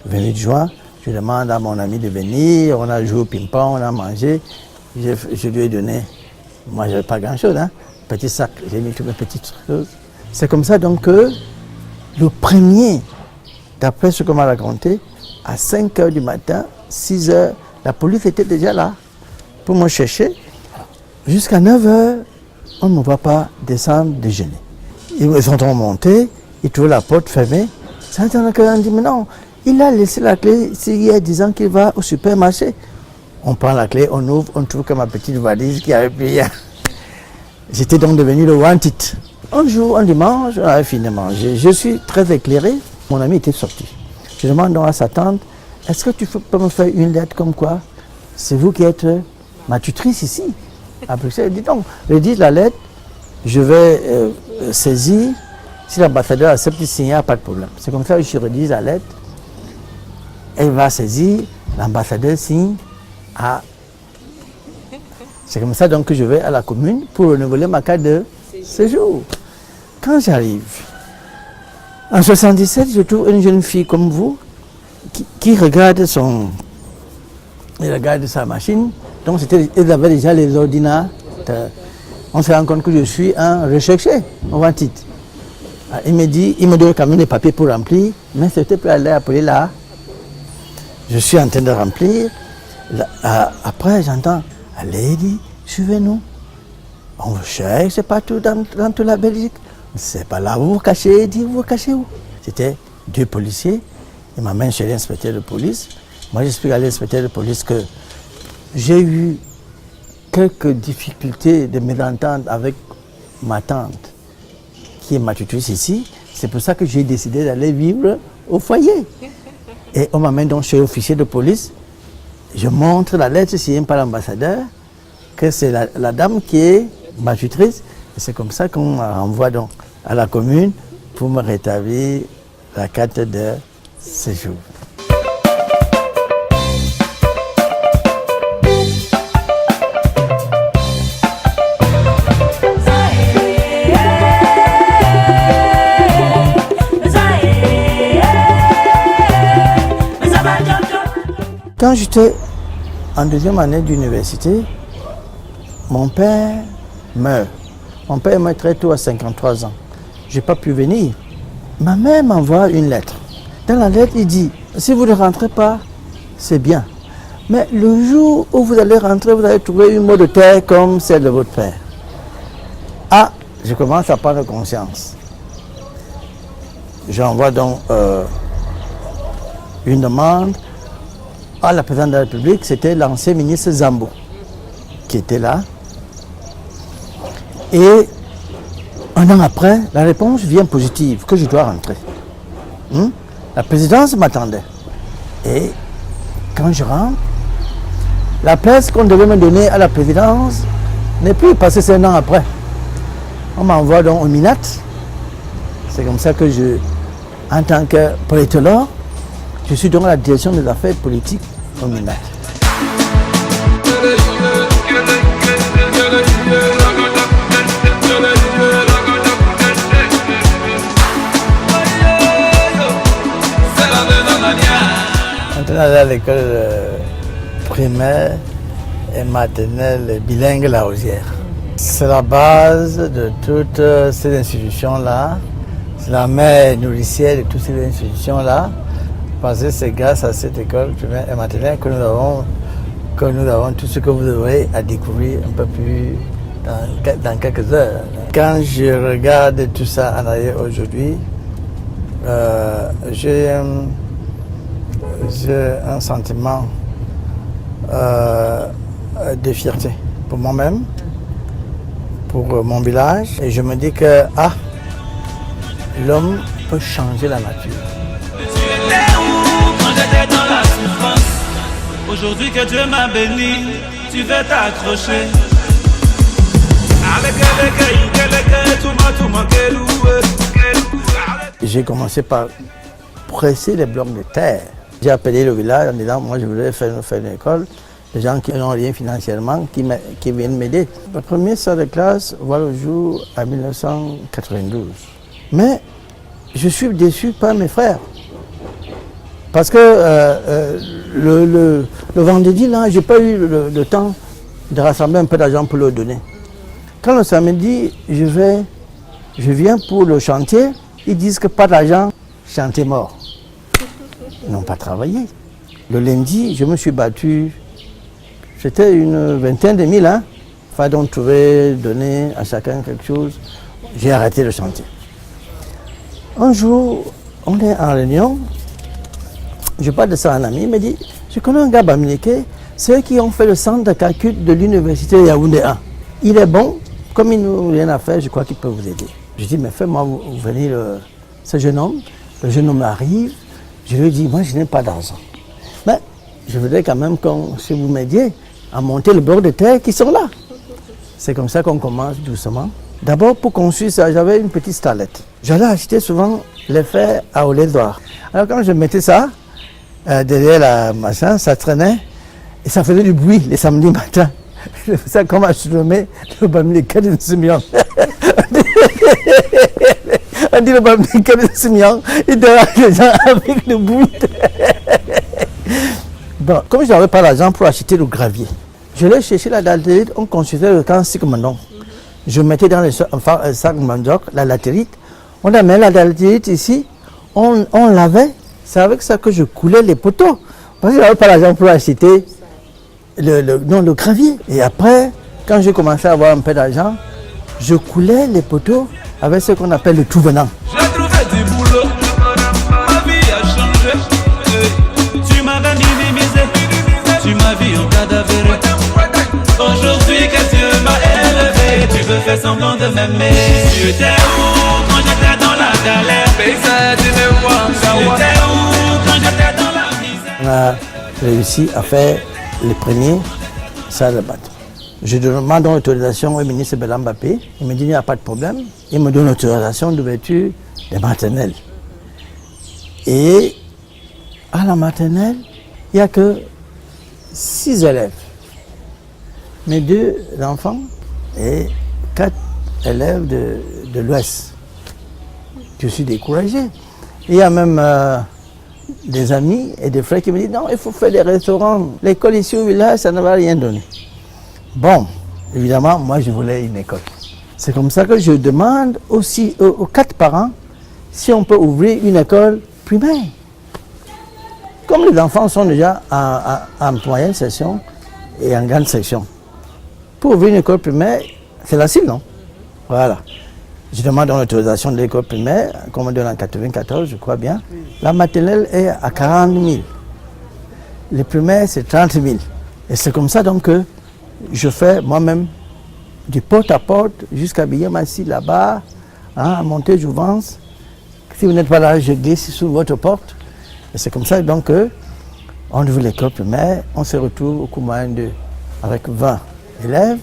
le 28 juin, je demande à mon ami de venir, on a joué au ping-pong, on a mangé, je lui ai donné, moi je n'avais pas grand-chose, petit sac, j'ai mis toutes mes petites choses. C'est comme ça donc que le premier, d'après ce qu'on m'a raconté, à 5 h du matin, 6 h, la police était déjà là pour me chercher. Jusqu'à 9 h, on ne me voit pas descendre déjeuner. Ils sont remontés, ils trouvent la porte fermée. Ça on dit, mais non, il a laissé la clé il y a 10 ans qu'il va au supermarché. On prend la clé, on ouvre, on trouve que ma petite valise qui avait pris. J'étais donc devenu le wanted. Un jour, un dimanche, on avait fini de manger. Je suis très éclairé. Mon ami était sorti. Je demande donc à sa tante, est-ce que tu peux me faire une lettre comme quoi c'est vous qui êtes ma tutrice ici à Bruxelles? Elle dit non, je dis la lettre, je vais saisir. Si l'ambassadeur accepte de signer, pas de problème. C'est comme ça que je rédige la lettre. Elle va saisir, l'ambassadeur signe. C'est comme ça donc que je vais à la commune pour renouveler ma carte de séjour. Quand j'arrive, en 77, je trouve une jeune fille comme vous qui regarde sa machine. Donc elle avait déjà les ordinateurs. On se rend compte que je suis un recherché, on va dire. Il me donne quand même des papiers pour remplir, mais c'était pour aller appeler là. Je suis en train de remplir. Après, j'entends, allez, suivez-nous. On vous cherche, c'est partout dans toute la Belgique. C'est pas là, vous vous cachez, vous vous cachez où? C'était 2 policiers. Ils m'amènent chez l'inspecteur de police. Moi, j'explique à l'inspecteur de police que j'ai eu quelques difficultés de mésentente avec ma tante, qui est ma tutrice ici. C'est pour ça que j'ai décidé d'aller vivre au foyer. Et on m'amène donc chez l'officier de police. Je montre la lettre signée par l'ambassadeur, que c'est la dame qui est ma tutrice. Et c'est comme ça qu'on me renvoie donc à la commune pour me rétablir la carte de séjour. Quand j'étais en 2e année d'université, mon père meurt. Mon père meurt très tôt à 53 ans. Je n'ai pas pu venir. Ma mère m'envoie une lettre. Dans la lettre, il dit, si vous ne rentrez pas, c'est bien. Mais le jour où vous allez rentrer, vous allez trouver une mot de terre comme celle de votre père. Ah, je commence à prendre conscience. J'envoie donc une demande à la présidente de la République, c'était l'ancien ministre Zambo qui était là. Et un an après, la réponse vient positive, que je dois rentrer. La présidence m'attendait. Et quand je rentre, la place qu'on devait me donner à la présidence n'est plus, parce que c'est un an après. On m'envoie donc au Minat. C'est comme ça que en tant que politologue, je suis dans la direction des affaires politiques au Minat. On est allé à l'école primaire et maternelle bilingue La Rosière. C'est la base de toutes ces institutions-là. C'est la mère nourricière de toutes ces institutions-là. Parce que c'est grâce à cette école primaire et maternelle que nous avons tout ce que vous aurez à découvrir un peu plus dans quelques heures. Quand je regarde tout ça en arrière aujourd'hui, j'ai un sentiment de fierté pour moi-même, pour mon village. Et je me dis que l'homme peut changer la nature. Aujourd'hui que Dieu m'a béni, tu veux t'accrocher. J'ai commencé par presser les blocs de terre. J'ai appelé le village en disant, moi je voulais faire une école. Les gens qui n'ont rien financièrement, qui viennent m'aider. Le premier salle de classe voit le jour en 1992. Mais je suis déçu par mes frères. Parce que le vendredi, là, je n'ai pas eu le temps de rassembler un peu d'argent pour leur donner. Quand le samedi, je viens pour le chantier, ils disent que pas d'argent, chantier mort. Ils n'ont pas travaillé. Le lundi, je me suis battu, c'était une vingtaine de mille, hein. Il fallait donc trouver, donner à chacun quelque chose. J'ai arrêté le chantier. Un jour, on est en réunion, je parle de ça à un ami, il me dit, je connais un gars bamileke, c'est eux qui ont fait le centre de calcul de l'université Yaoundé 1. Il est bon, comme il n'a rien à faire, je crois qu'il peut vous aider. Je dis, mais fais-moi venir ce jeune homme. Le jeune homme arrive, je lui dis, moi je n'ai pas d'argent. Mais je voudrais quand même que si vous m'aidiez à monter le bloc de terre qui sont là. C'est comme ça qu'on commence doucement. D'abord, pour construire ça, j'avais une petite starlette. J'allais acheter souvent les fers à Olédoire. Alors quand je mettais ça, derrière la machin, ça traînait et ça faisait du bruit les samedis matins. C'est ça qu'on m'a surnommé le Bamileke de Simeon. On dit le Bamileke de Simeon, il dérange les gens avec le bruit. Bon, comme je n'avais pas l'argent pour acheter le gravier, je l'ai cherché la latérite, on construisait le camp Sigmundon. Je mettais dans le sac manioc la latérite, on a mis la latérite ici, on lavait, c'est avec ça que je coulais les poteaux. Parce que je n'avais pas l'argent pour acheter le gravier. Et après, quand j'ai commencé à avoir un peu d'argent, je coulais les poteaux avec ce qu'on appelle le tout venant. J'ai trouvé du boulot, ma vie a changé. Tu m'avais minimisé, tu m'as vu en cadavre. Aujourd'hui que Dieu m'a élevé, tu veux faire semblant de m'aimer. Tu étais où quand j'étais dans la galère? J'étais où quand j'étais dans la misère? On a réussi à faire les premiers salles de bateau. Je demande l'autorisation au ministre Bélan Mbappé. Il me dit il n'y a pas de problème. Il me donne l'autorisation d'ouverture des maternelles. Et à la maternelle, il n'y a que 6 élèves. Mes 2 enfants et 4 élèves de l'Ouest. Je suis découragé. Il y a même des amis et des frères qui me disent non, il faut faire des restaurants. L'école ici au village, ça ne va rien donner. Bon, évidemment, moi je voulais une école. C'est comme ça que je demande aussi aux 4 parents si on peut ouvrir une école primaire. Comme les enfants sont déjà en moyenne section et en grande section. Pour ouvrir une école primaire, c'est facile, non? Voilà. Je demande l'autorisation de l'école primaire, comme on dit en 1994, je crois bien. La maternelle est à 40 000. Les primaires, c'est 30 000. Et c'est comme ça donc que je fais moi-même du porte à porte jusqu'à Biyamassi là-bas, hein, à Monté-Jouvence. Si vous n'êtes pas là, je glisse sous votre porte. Et c'est comme ça donc qu'on ouvre l'école primaire, on se retrouve au Koumaïen 2 avec 20 élèves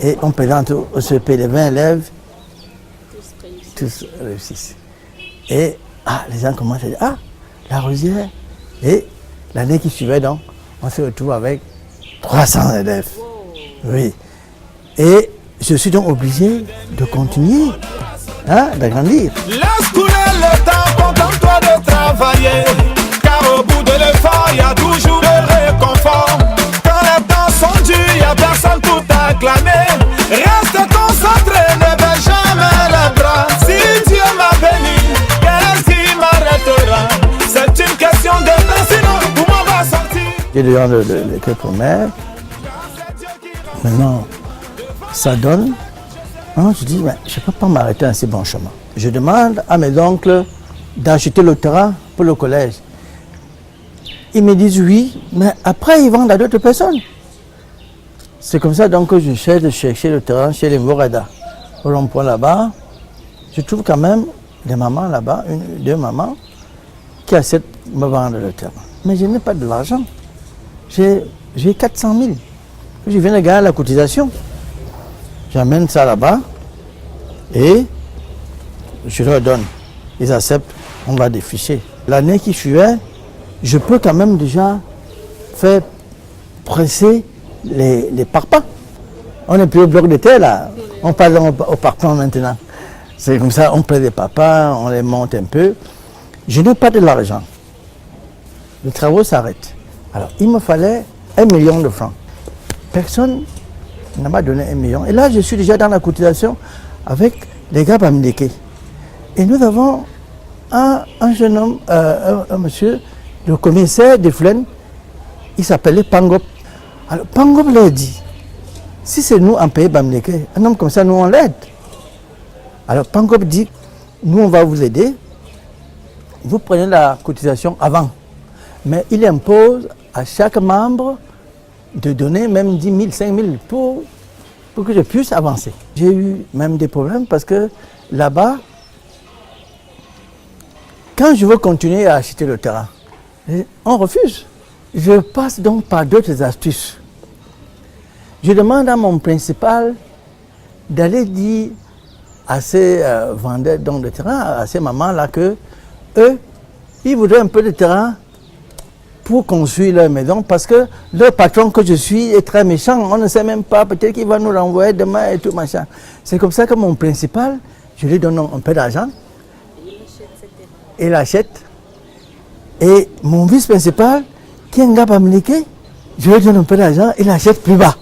et on présente au CP les 20 élèves. Tous réussissent. Et les gens commencent à dire la Rosière. Et l'année qui suivait, donc, on se retrouve avec 300 élèves. Oui. Et je suis donc obligé de continuer, d'agrandir. Laisse couler le temps, contente-toi de travailler. Car au bout de l'effort, il y a toujours le réconfort. Quand les temps sont durs, il n'y a personne pour t'acclamer. Reste concentré, ne baisse jamais les bras. Si Dieu m'a béni, qu'est-ce qui m'arrêtera? C'est une question de temps, sinon où m'en va sortir. J'ai déjà l'école primaire. Maintenant, ça donne. Je dis, je ne peux pas m'arrêter à ces bons chemins. Je demande à mes oncles d'acheter le terrain pour le collège. Ils me disent oui, mais après ils vendent à d'autres personnes. C'est comme ça donc que je cherche de chercher le terrain chez les Morada. Au rond-point là-bas, je trouve quand même des mamans là-bas, 2 mamans, qui acceptent de me vendre le terrain. Mais je n'ai pas de l'argent. j'ai 400 000. Je viens de gagner la cotisation. J'amène ça là-bas et je leur donne. Ils acceptent, on va déficher. L'année qui suivait, je peux quand même déjà faire presser les parpaings. On n'est plus au bloc de terre là, on parle au parpaing maintenant. C'est comme ça, on prend des parpaings, on les monte un peu. Je n'ai pas de l'argent. Les travaux s'arrêtent. Alors, il me fallait 1 million de francs. Personne ne m'a donné 1 million. Et là, je suis déjà dans la cotisation avec les gars Bamileke. Et nous avons un jeune homme, un monsieur, le commissaire de Flaine, il s'appelait Pangop. Alors, Pangop leur dit, si c'est nous en pays Bamileke, un homme comme ça, nous on l'aide. Alors, Pangop dit, nous on va vous aider, vous prenez la cotisation avant. Mais il impose à chaque membre de donner même 10 000, 5 000 pour que je puisse avancer. J'ai eu même des problèmes parce que là-bas, quand je veux continuer à acheter le terrain, on refuse. Je passe donc par d'autres astuces. Je demande à mon principal d'aller dire à ces vendeurs de terrain, à ces mamans-là, que eux, ils voudraient un peu de terrain pour construire leur maison, parce que le patron que je suis est très méchant, on ne sait même pas, peut-être qu'il va nous renvoyer demain et tout machin. C'est comme ça que mon principal, je lui donne un peu d'argent, il achète, et mon vice-principal, qui est un gars Bamileke, je lui donne un peu d'argent, il achète plus bas.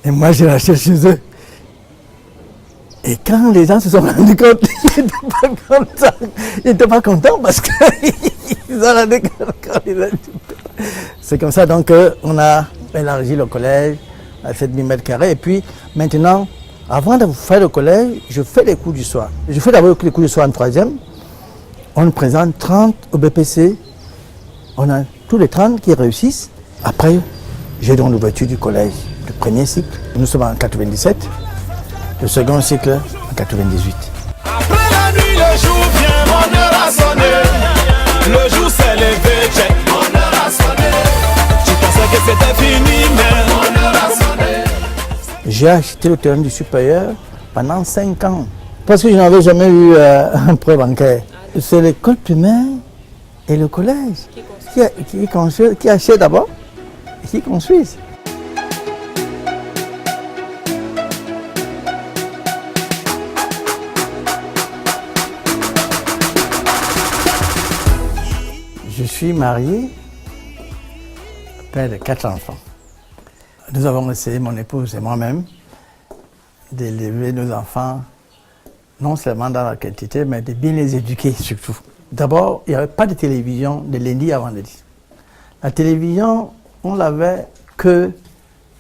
Et moi je l'achète chez eux. Et quand les gens se sont rendus compte, ils n'étaient pas contents parce qu'ils ont rendu compte. C'est comme ça donc qu'on a élargi le collège à 7000 m². Et puis maintenant, avant de faire le collège, je fais les cours du soir. Je fais d'abord les cours du soir en 3e. On présente 30 au BPC. On a tous les 30 qui réussissent. Après, j'ai donc l'ouverture du collège, le premier cycle. Nous sommes en 97. Le second cycle en 98. Après la nuit, le jour vient, mon heure a sonné. Le jour s'est levé, check, mon heure a sonné. Tu pensais que c'était fini, mais mon heure a sonné. J'ai acheté le terrain du supérieur pendant 5 ans. Parce que je n'avais jamais eu un prêt bancaire. C'est l'école primaire et le collège qui achètent d'abord et qui construisent. Je suis marié, père de 4 enfants. Nous avons essayé, mon épouse et moi-même, d'élever nos enfants, non seulement dans la quantité, mais de bien les éduquer surtout. D'abord, il n'y avait pas de télévision de lundi à vendredi. La télévision, on l'avait que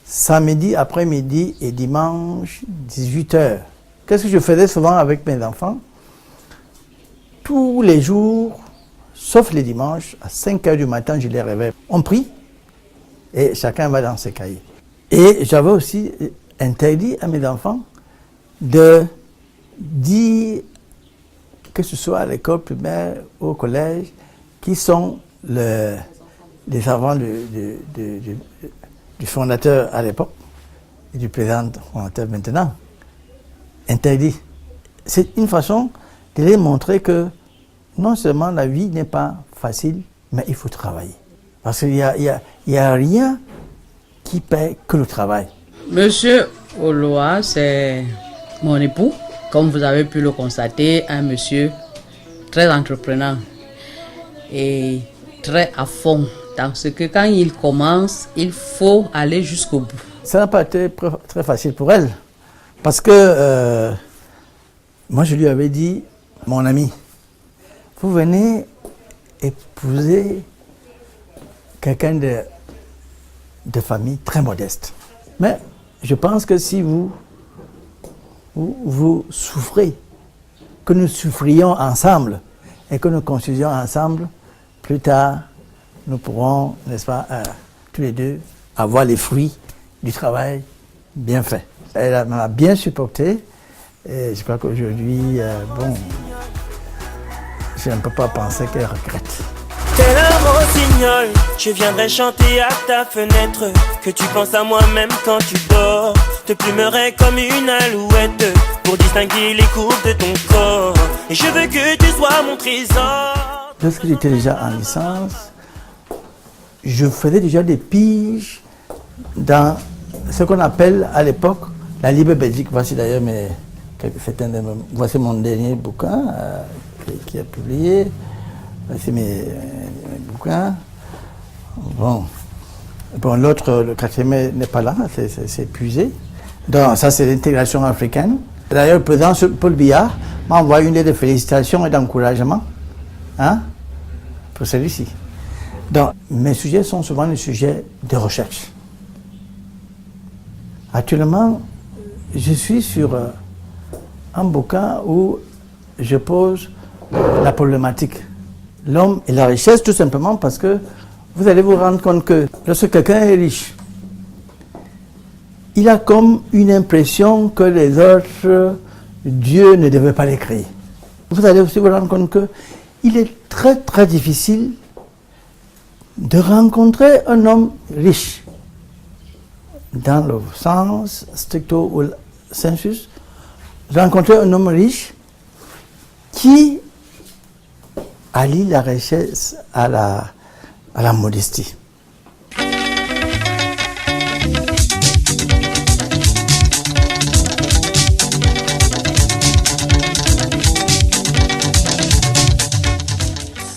samedi après-midi et dimanche, 18h. Qu'est-ce que je faisais souvent avec mes enfants? Tous les jours, sauf les dimanches, à 5h du matin, je les réveille. On prie et chacun va dans ses cahiers. Et j'avais aussi interdit à mes enfants de dire, que ce soit à l'école primaire ou au collège, qui sont les servants du fondateur à l'époque et du président fondateur maintenant. Interdit. C'est une façon de les montrer que non seulement la vie n'est pas facile, mais il faut travailler. Parce qu'il n'y a rien qui paie que le travail. Monsieur Oloa, c'est mon époux. Comme vous avez pu le constater, un monsieur très entreprenant et très à fond dans ce que quand il commence, il faut aller jusqu'au bout. Ça n'a pas été très facile pour elle. Parce que moi je lui avais dit, mon ami, vous venez épouser quelqu'un de famille très modeste. Mais je pense que si vous souffrez, que nous souffrions ensemble et que nous construisions ensemble, plus tard, nous pourrons, n'est-ce pas, tous les deux, avoir les fruits du travail bien fait. Elle m'a bien supporté et je crois qu'aujourd'hui, bon, je ne peux pas penser qu'elle regrette. Tel un rossignol, je viendrai chanter à ta fenêtre, que tu penses à moi même quand tu dors. Te plumerai comme une alouette pour distinguer les courbes de ton corps. Et je veux que tu sois mon trésor. Lorsque j'étais déjà en licence, je faisais déjà des piges dans ce qu'on appelle à l'époque la Libre Belgique. Voici d'ailleurs voici mon dernier bouquin qui est publié. Voici mes bouquins. Bon, l'autre, le quatrième n'est pas là, c'est épuisé. Donc ça c'est l'intégration africaine. D'ailleurs, le président Paul Biya m'a envoyé une lettre de félicitations et d'encouragement pour celui-ci. Donc, mes sujets sont souvent des sujets de recherche. Actuellement, je suis sur un bouquin où je pose la problématique. L'homme et la richesse, tout simplement parce que vous allez vous rendre compte que lorsque quelqu'un est riche, il a comme une impression que les autres, Dieu ne devait pas les créer. Vous allez aussi vous rendre compte qu'il est très très difficile de rencontrer un homme riche, dans le sens stricto sensus, rencontrer un homme riche qui allie la richesse à la modestie.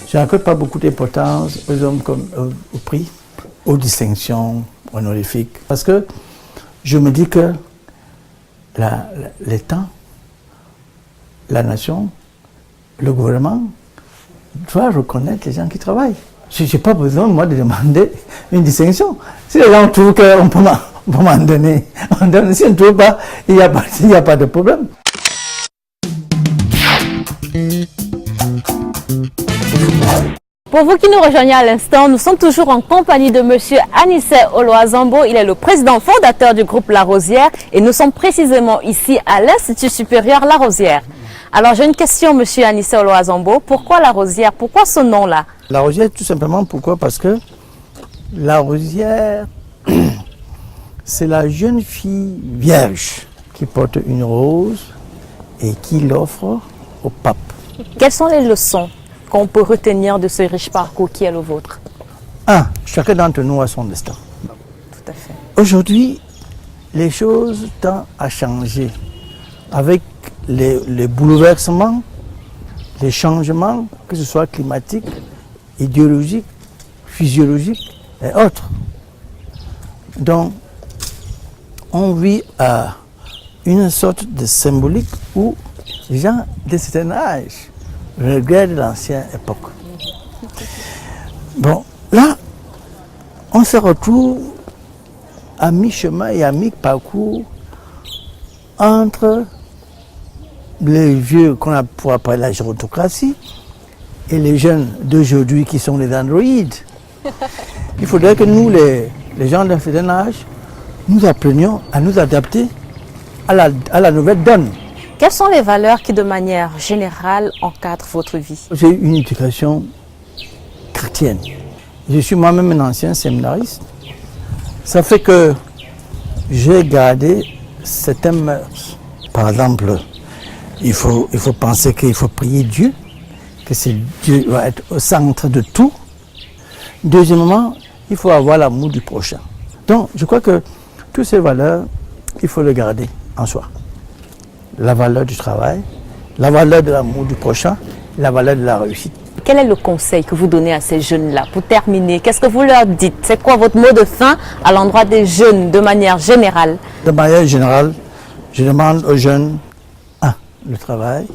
Je n'accorde pas beaucoup d'importance aux hommes comme au prix, aux distinctions honorifiques, parce que je me dis que l'État, la nation, le gouvernement doit reconnaître les gens qui travaillent. Je n'ai pas besoin, moi, de demander une distinction. Si les gens trouvent qu'on peut m'en donner, on donne. Si on ne trouve pas, il n'y a pas de problème. Pour vous qui nous rejoignez à l'instant, nous sommes toujours en compagnie de Monsieur Anissé Oloazambo. Il est le président fondateur du groupe La Rosière et nous sommes précisément ici à l'Institut supérieur La Rosière. Alors j'ai une question, Monsieur Anissé Oloazambo. Pourquoi La Rosière? Pourquoi ce nom-là? La Rosière, tout simplement, pourquoi? Parce que La Rosière, c'est la jeune fille vierge qui porte une rose et qui l'offre au pape. Quelles sont les leçons qu'on peut retenir de ce riche parcours qui est le vôtre? Chacun d'entre nous a son destin. Tout à fait. Aujourd'hui, les choses tendent à changer avec les bouleversements, les changements, que ce soit climatiques, idéologiques, physiologiques et autres. Donc, on vit à une sorte de symbolique où les gens de certain âge regrettent l'ancienne époque. Bon, là, on se retrouve à mi-chemin et à mi-parcours entre les vieux qu'on a pour appeler la gérontocratie et les jeunes d'aujourd'hui qui sont les androïdes. Il faudrait que nous, les gens d'un certain âge, nous apprenions à nous adapter à la nouvelle donne. Quelles sont les valeurs qui, de manière générale, encadrent votre vie? J'ai eu une éducation chrétienne. Je suis moi-même un ancien séminariste. Ça fait que j'ai gardé certaines mœurs. Par exemple, il faut penser qu'il faut prier Dieu, que Dieu doit être au centre de tout. Deuxièmement, il faut avoir l'amour du prochain. Donc, je crois que toutes ces valeurs, il faut les garder en soi. La valeur du travail, la valeur de l'amour du prochain, la valeur de la réussite. Quel est le conseil que vous donnez à ces jeunes-là? Pour terminer, qu'est-ce que vous leur dites? C'est quoi votre mot de fin à l'endroit des jeunes de manière générale? De manière générale, je demande aux jeunes, le travail,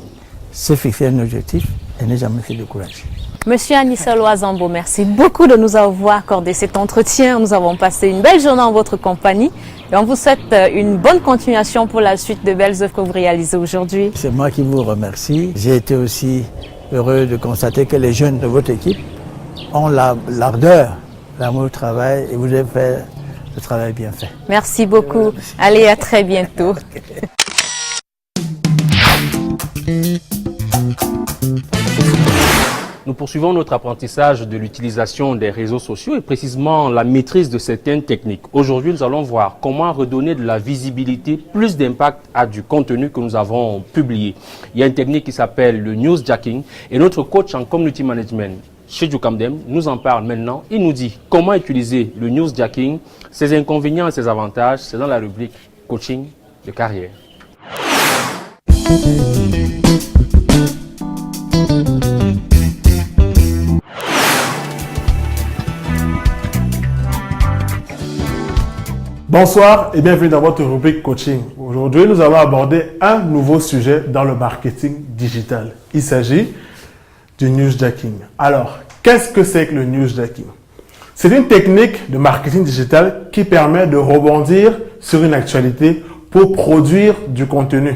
se fixer un objectif et ne jamais se décourager. Monsieur Anissé Oloazambo, merci beaucoup de nous avoir accordé cet entretien. Nous avons passé une belle journée en votre compagnie et on vous souhaite une bonne continuation pour la suite de belles œuvres que vous réalisez aujourd'hui. C'est moi qui vous remercie. J'ai été aussi heureux de constater que les jeunes de votre équipe ont l'ardeur, l'amour du travail et vous avez fait le travail bien fait. Merci beaucoup. Allez, à très bientôt. Nous poursuivons notre apprentissage de l'utilisation des réseaux sociaux et précisément la maîtrise de certaines techniques. Aujourd'hui, nous allons voir comment redonner de la visibilité, plus d'impact à du contenu que nous avons publié. Il y a une technique qui s'appelle le newsjacking et notre coach en community management, Chedjou Kamdem, nous en parle maintenant. Il nous dit comment utiliser le newsjacking, ses inconvénients et ses avantages. C'est dans la rubrique coaching de carrière. Bonsoir et bienvenue dans votre rubrique coaching. Aujourd'hui, nous allons aborder un nouveau sujet dans le marketing digital. Il s'agit du newsjacking. Alors, qu'est-ce que c'est que le newsjacking? C'est une technique de marketing digital qui permet de rebondir sur une actualité pour produire du contenu.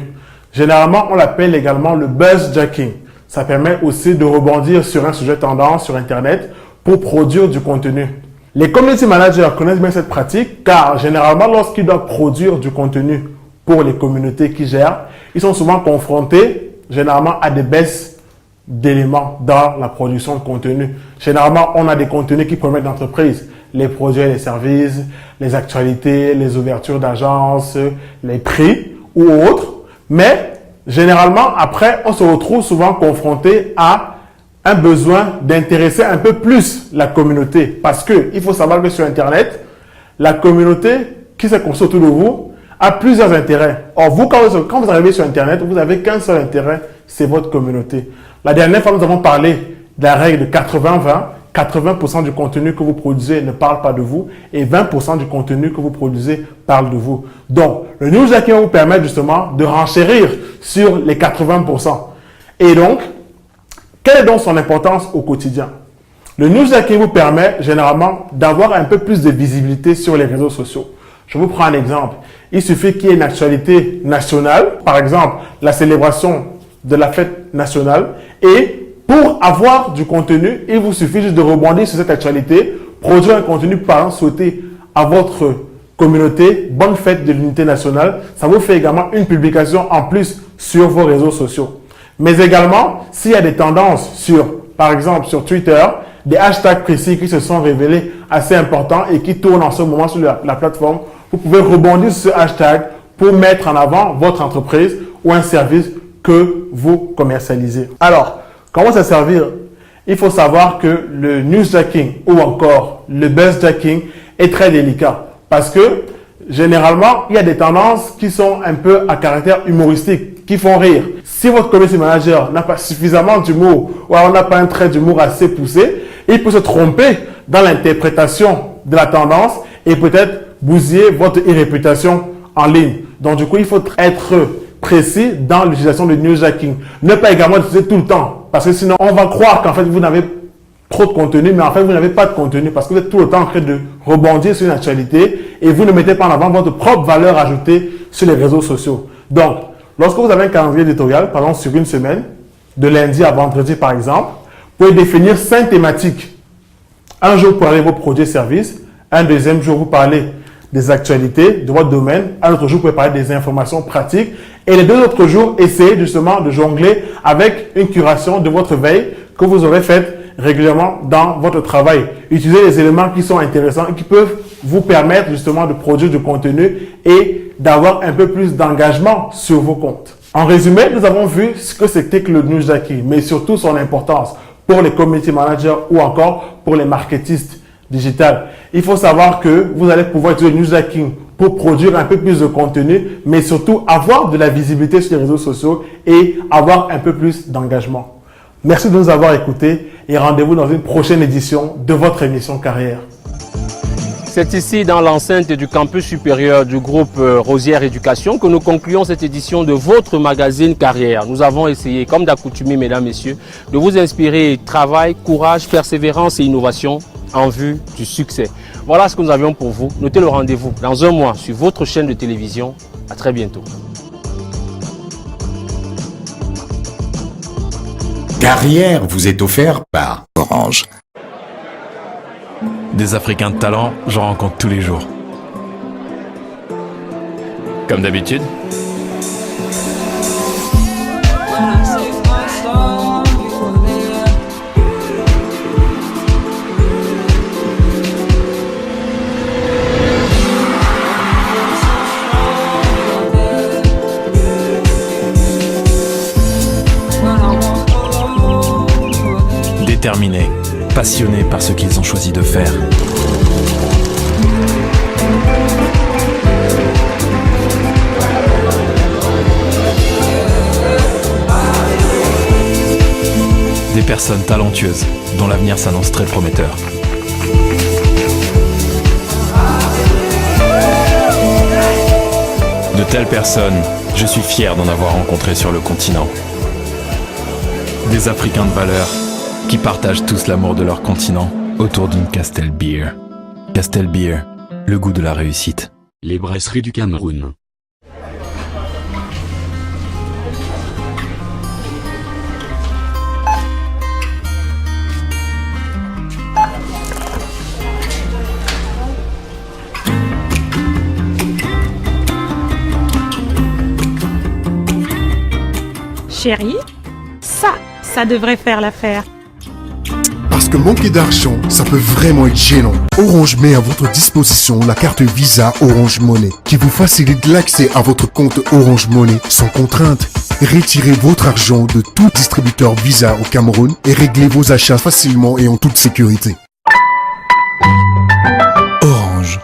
Généralement, on l'appelle également le buzzjacking. Ça permet aussi de rebondir sur un sujet tendance sur Internet pour produire du contenu. Les community managers connaissent bien cette pratique car généralement, lorsqu'ils doivent produire du contenu pour les communautés qu'ils gèrent, ils sont souvent confrontés généralement à des baisses d'éléments dans la production de contenu. Généralement, on a des contenus qui permettent d'entreprise, les produits et les services, les actualités, les ouvertures d'agences, les prix ou autres. Mais généralement, après, on se retrouve souvent confronté à un besoin d'intéresser un peu plus la communauté. Parce que il faut savoir que sur Internet, la communauté qui se construit autour de vous a plusieurs intérêts. Or, vous, quand vous arrivez sur Internet, vous n'avez qu'un seul intérêt, c'est votre communauté. La dernière fois, nous avons parlé de la règle de 80-20. 80% du contenu que vous produisez ne parle pas de vous et 20% du contenu que vous produisez parle de vous. Donc, le newsjacking vous permet justement de renchérir sur les 80%. Et donc, quelle est donc son importance au quotidien? Le newsjacking vous permet généralement d'avoir un peu plus de visibilité sur les réseaux sociaux. Je vous prends un exemple. Il suffit qu'il y ait une actualité nationale, par exemple la célébration de la fête nationale, et pour avoir du contenu, il vous suffit juste de rebondir sur cette actualité, produire un contenu par exemple souhaité à votre communauté, bonne fête de l'unité nationale. Ça vous fait également une publication en plus sur vos réseaux sociaux. Mais également, s'il y a des tendances sur, par exemple, sur Twitter, des hashtags précis qui se sont révélés assez importants et qui tournent en ce moment sur la plateforme, vous pouvez rebondir sur ce hashtag pour mettre en avant votre entreprise ou un service que vous commercialisez. Alors, comment ça servir? Il faut savoir que le newsjacking ou encore le buzzjacking est très délicat parce que généralement, il y a des tendances qui sont un peu à caractère humoristique, qui font rire. Si votre community manager n'a pas suffisamment d'humour ou alors n'a pas un trait d'humour assez poussé, il peut se tromper dans l'interprétation de la tendance et peut-être bousiller votre réputation en ligne. Donc du coup, il faut être précis dans l'utilisation du newsjacking. Ne pas également l'utiliser tout le temps parce que sinon, on va croire qu'en fait, vous n'avez trop de contenu, mais en fait, vous n'avez pas de contenu parce que vous êtes tout le temps en train de rebondir sur une actualité et vous ne mettez pas en avant votre propre valeur ajoutée sur les réseaux sociaux. Donc, lorsque vous avez un calendrier éditorial, par exemple sur une semaine, de lundi à vendredi par exemple, vous pouvez définir 5 thématiques. Un jour, vous parlez de vos produits et services. Un deuxième jour, vous parlez des actualités de votre domaine. Un autre jour, vous pouvez parler des informations pratiques. Et les 2 autres jours, essayez justement de jongler avec une curation de votre veille que vous aurez faite régulièrement dans votre travail. Utilisez les éléments qui sont intéressants et qui peuvent vous permettre justement de produire du contenu et d'avoir un peu plus d'engagement sur vos comptes. En résumé, nous avons vu ce que c'était que le newsjacking, mais surtout son importance pour les community managers ou encore pour les marketistes digital. Il faut savoir que vous allez pouvoir utiliser le newsjacking pour produire un peu plus de contenu, mais surtout avoir de la visibilité sur les réseaux sociaux et avoir un peu plus d'engagement. Merci de nous avoir écoutés et rendez-vous dans une prochaine édition de votre émission Carrière. C'est ici dans l'enceinte du campus supérieur du groupe Rosière Éducation que nous concluons cette édition de votre magazine Carrière. Nous avons essayé, comme d'accoutumé, mesdames, messieurs, de vous inspirer travail, courage, persévérance et innovation en vue du succès. Voilà ce que nous avions pour vous. Notez le rendez-vous dans un mois sur votre chaîne de télévision. À très bientôt. Carrière vous est offert par Orange. Des Africains de talent, j'en rencontre tous les jours. Comme d'habitude. déterminés, passionnés par ce qu'ils ont choisi de faire. Des personnes talentueuses, dont l'avenir s'annonce très prometteur. De telles personnes, je suis fier d'en avoir rencontré sur le continent. Des Africains de valeur qui partagent tous l'amour de leur continent autour d'une Castel Beer. Castel Beer, le goût de la réussite. Les brasseries du Cameroun. Chérie, ça devrait faire l'affaire. Parce que manquer d'argent, ça peut vraiment être gênant. Orange met à votre disposition la carte Visa Orange Money qui vous facilite l'accès à votre compte Orange Money sans contrainte. Retirez votre argent de tout distributeur Visa au Cameroun et réglez vos achats facilement et en toute sécurité. Orange.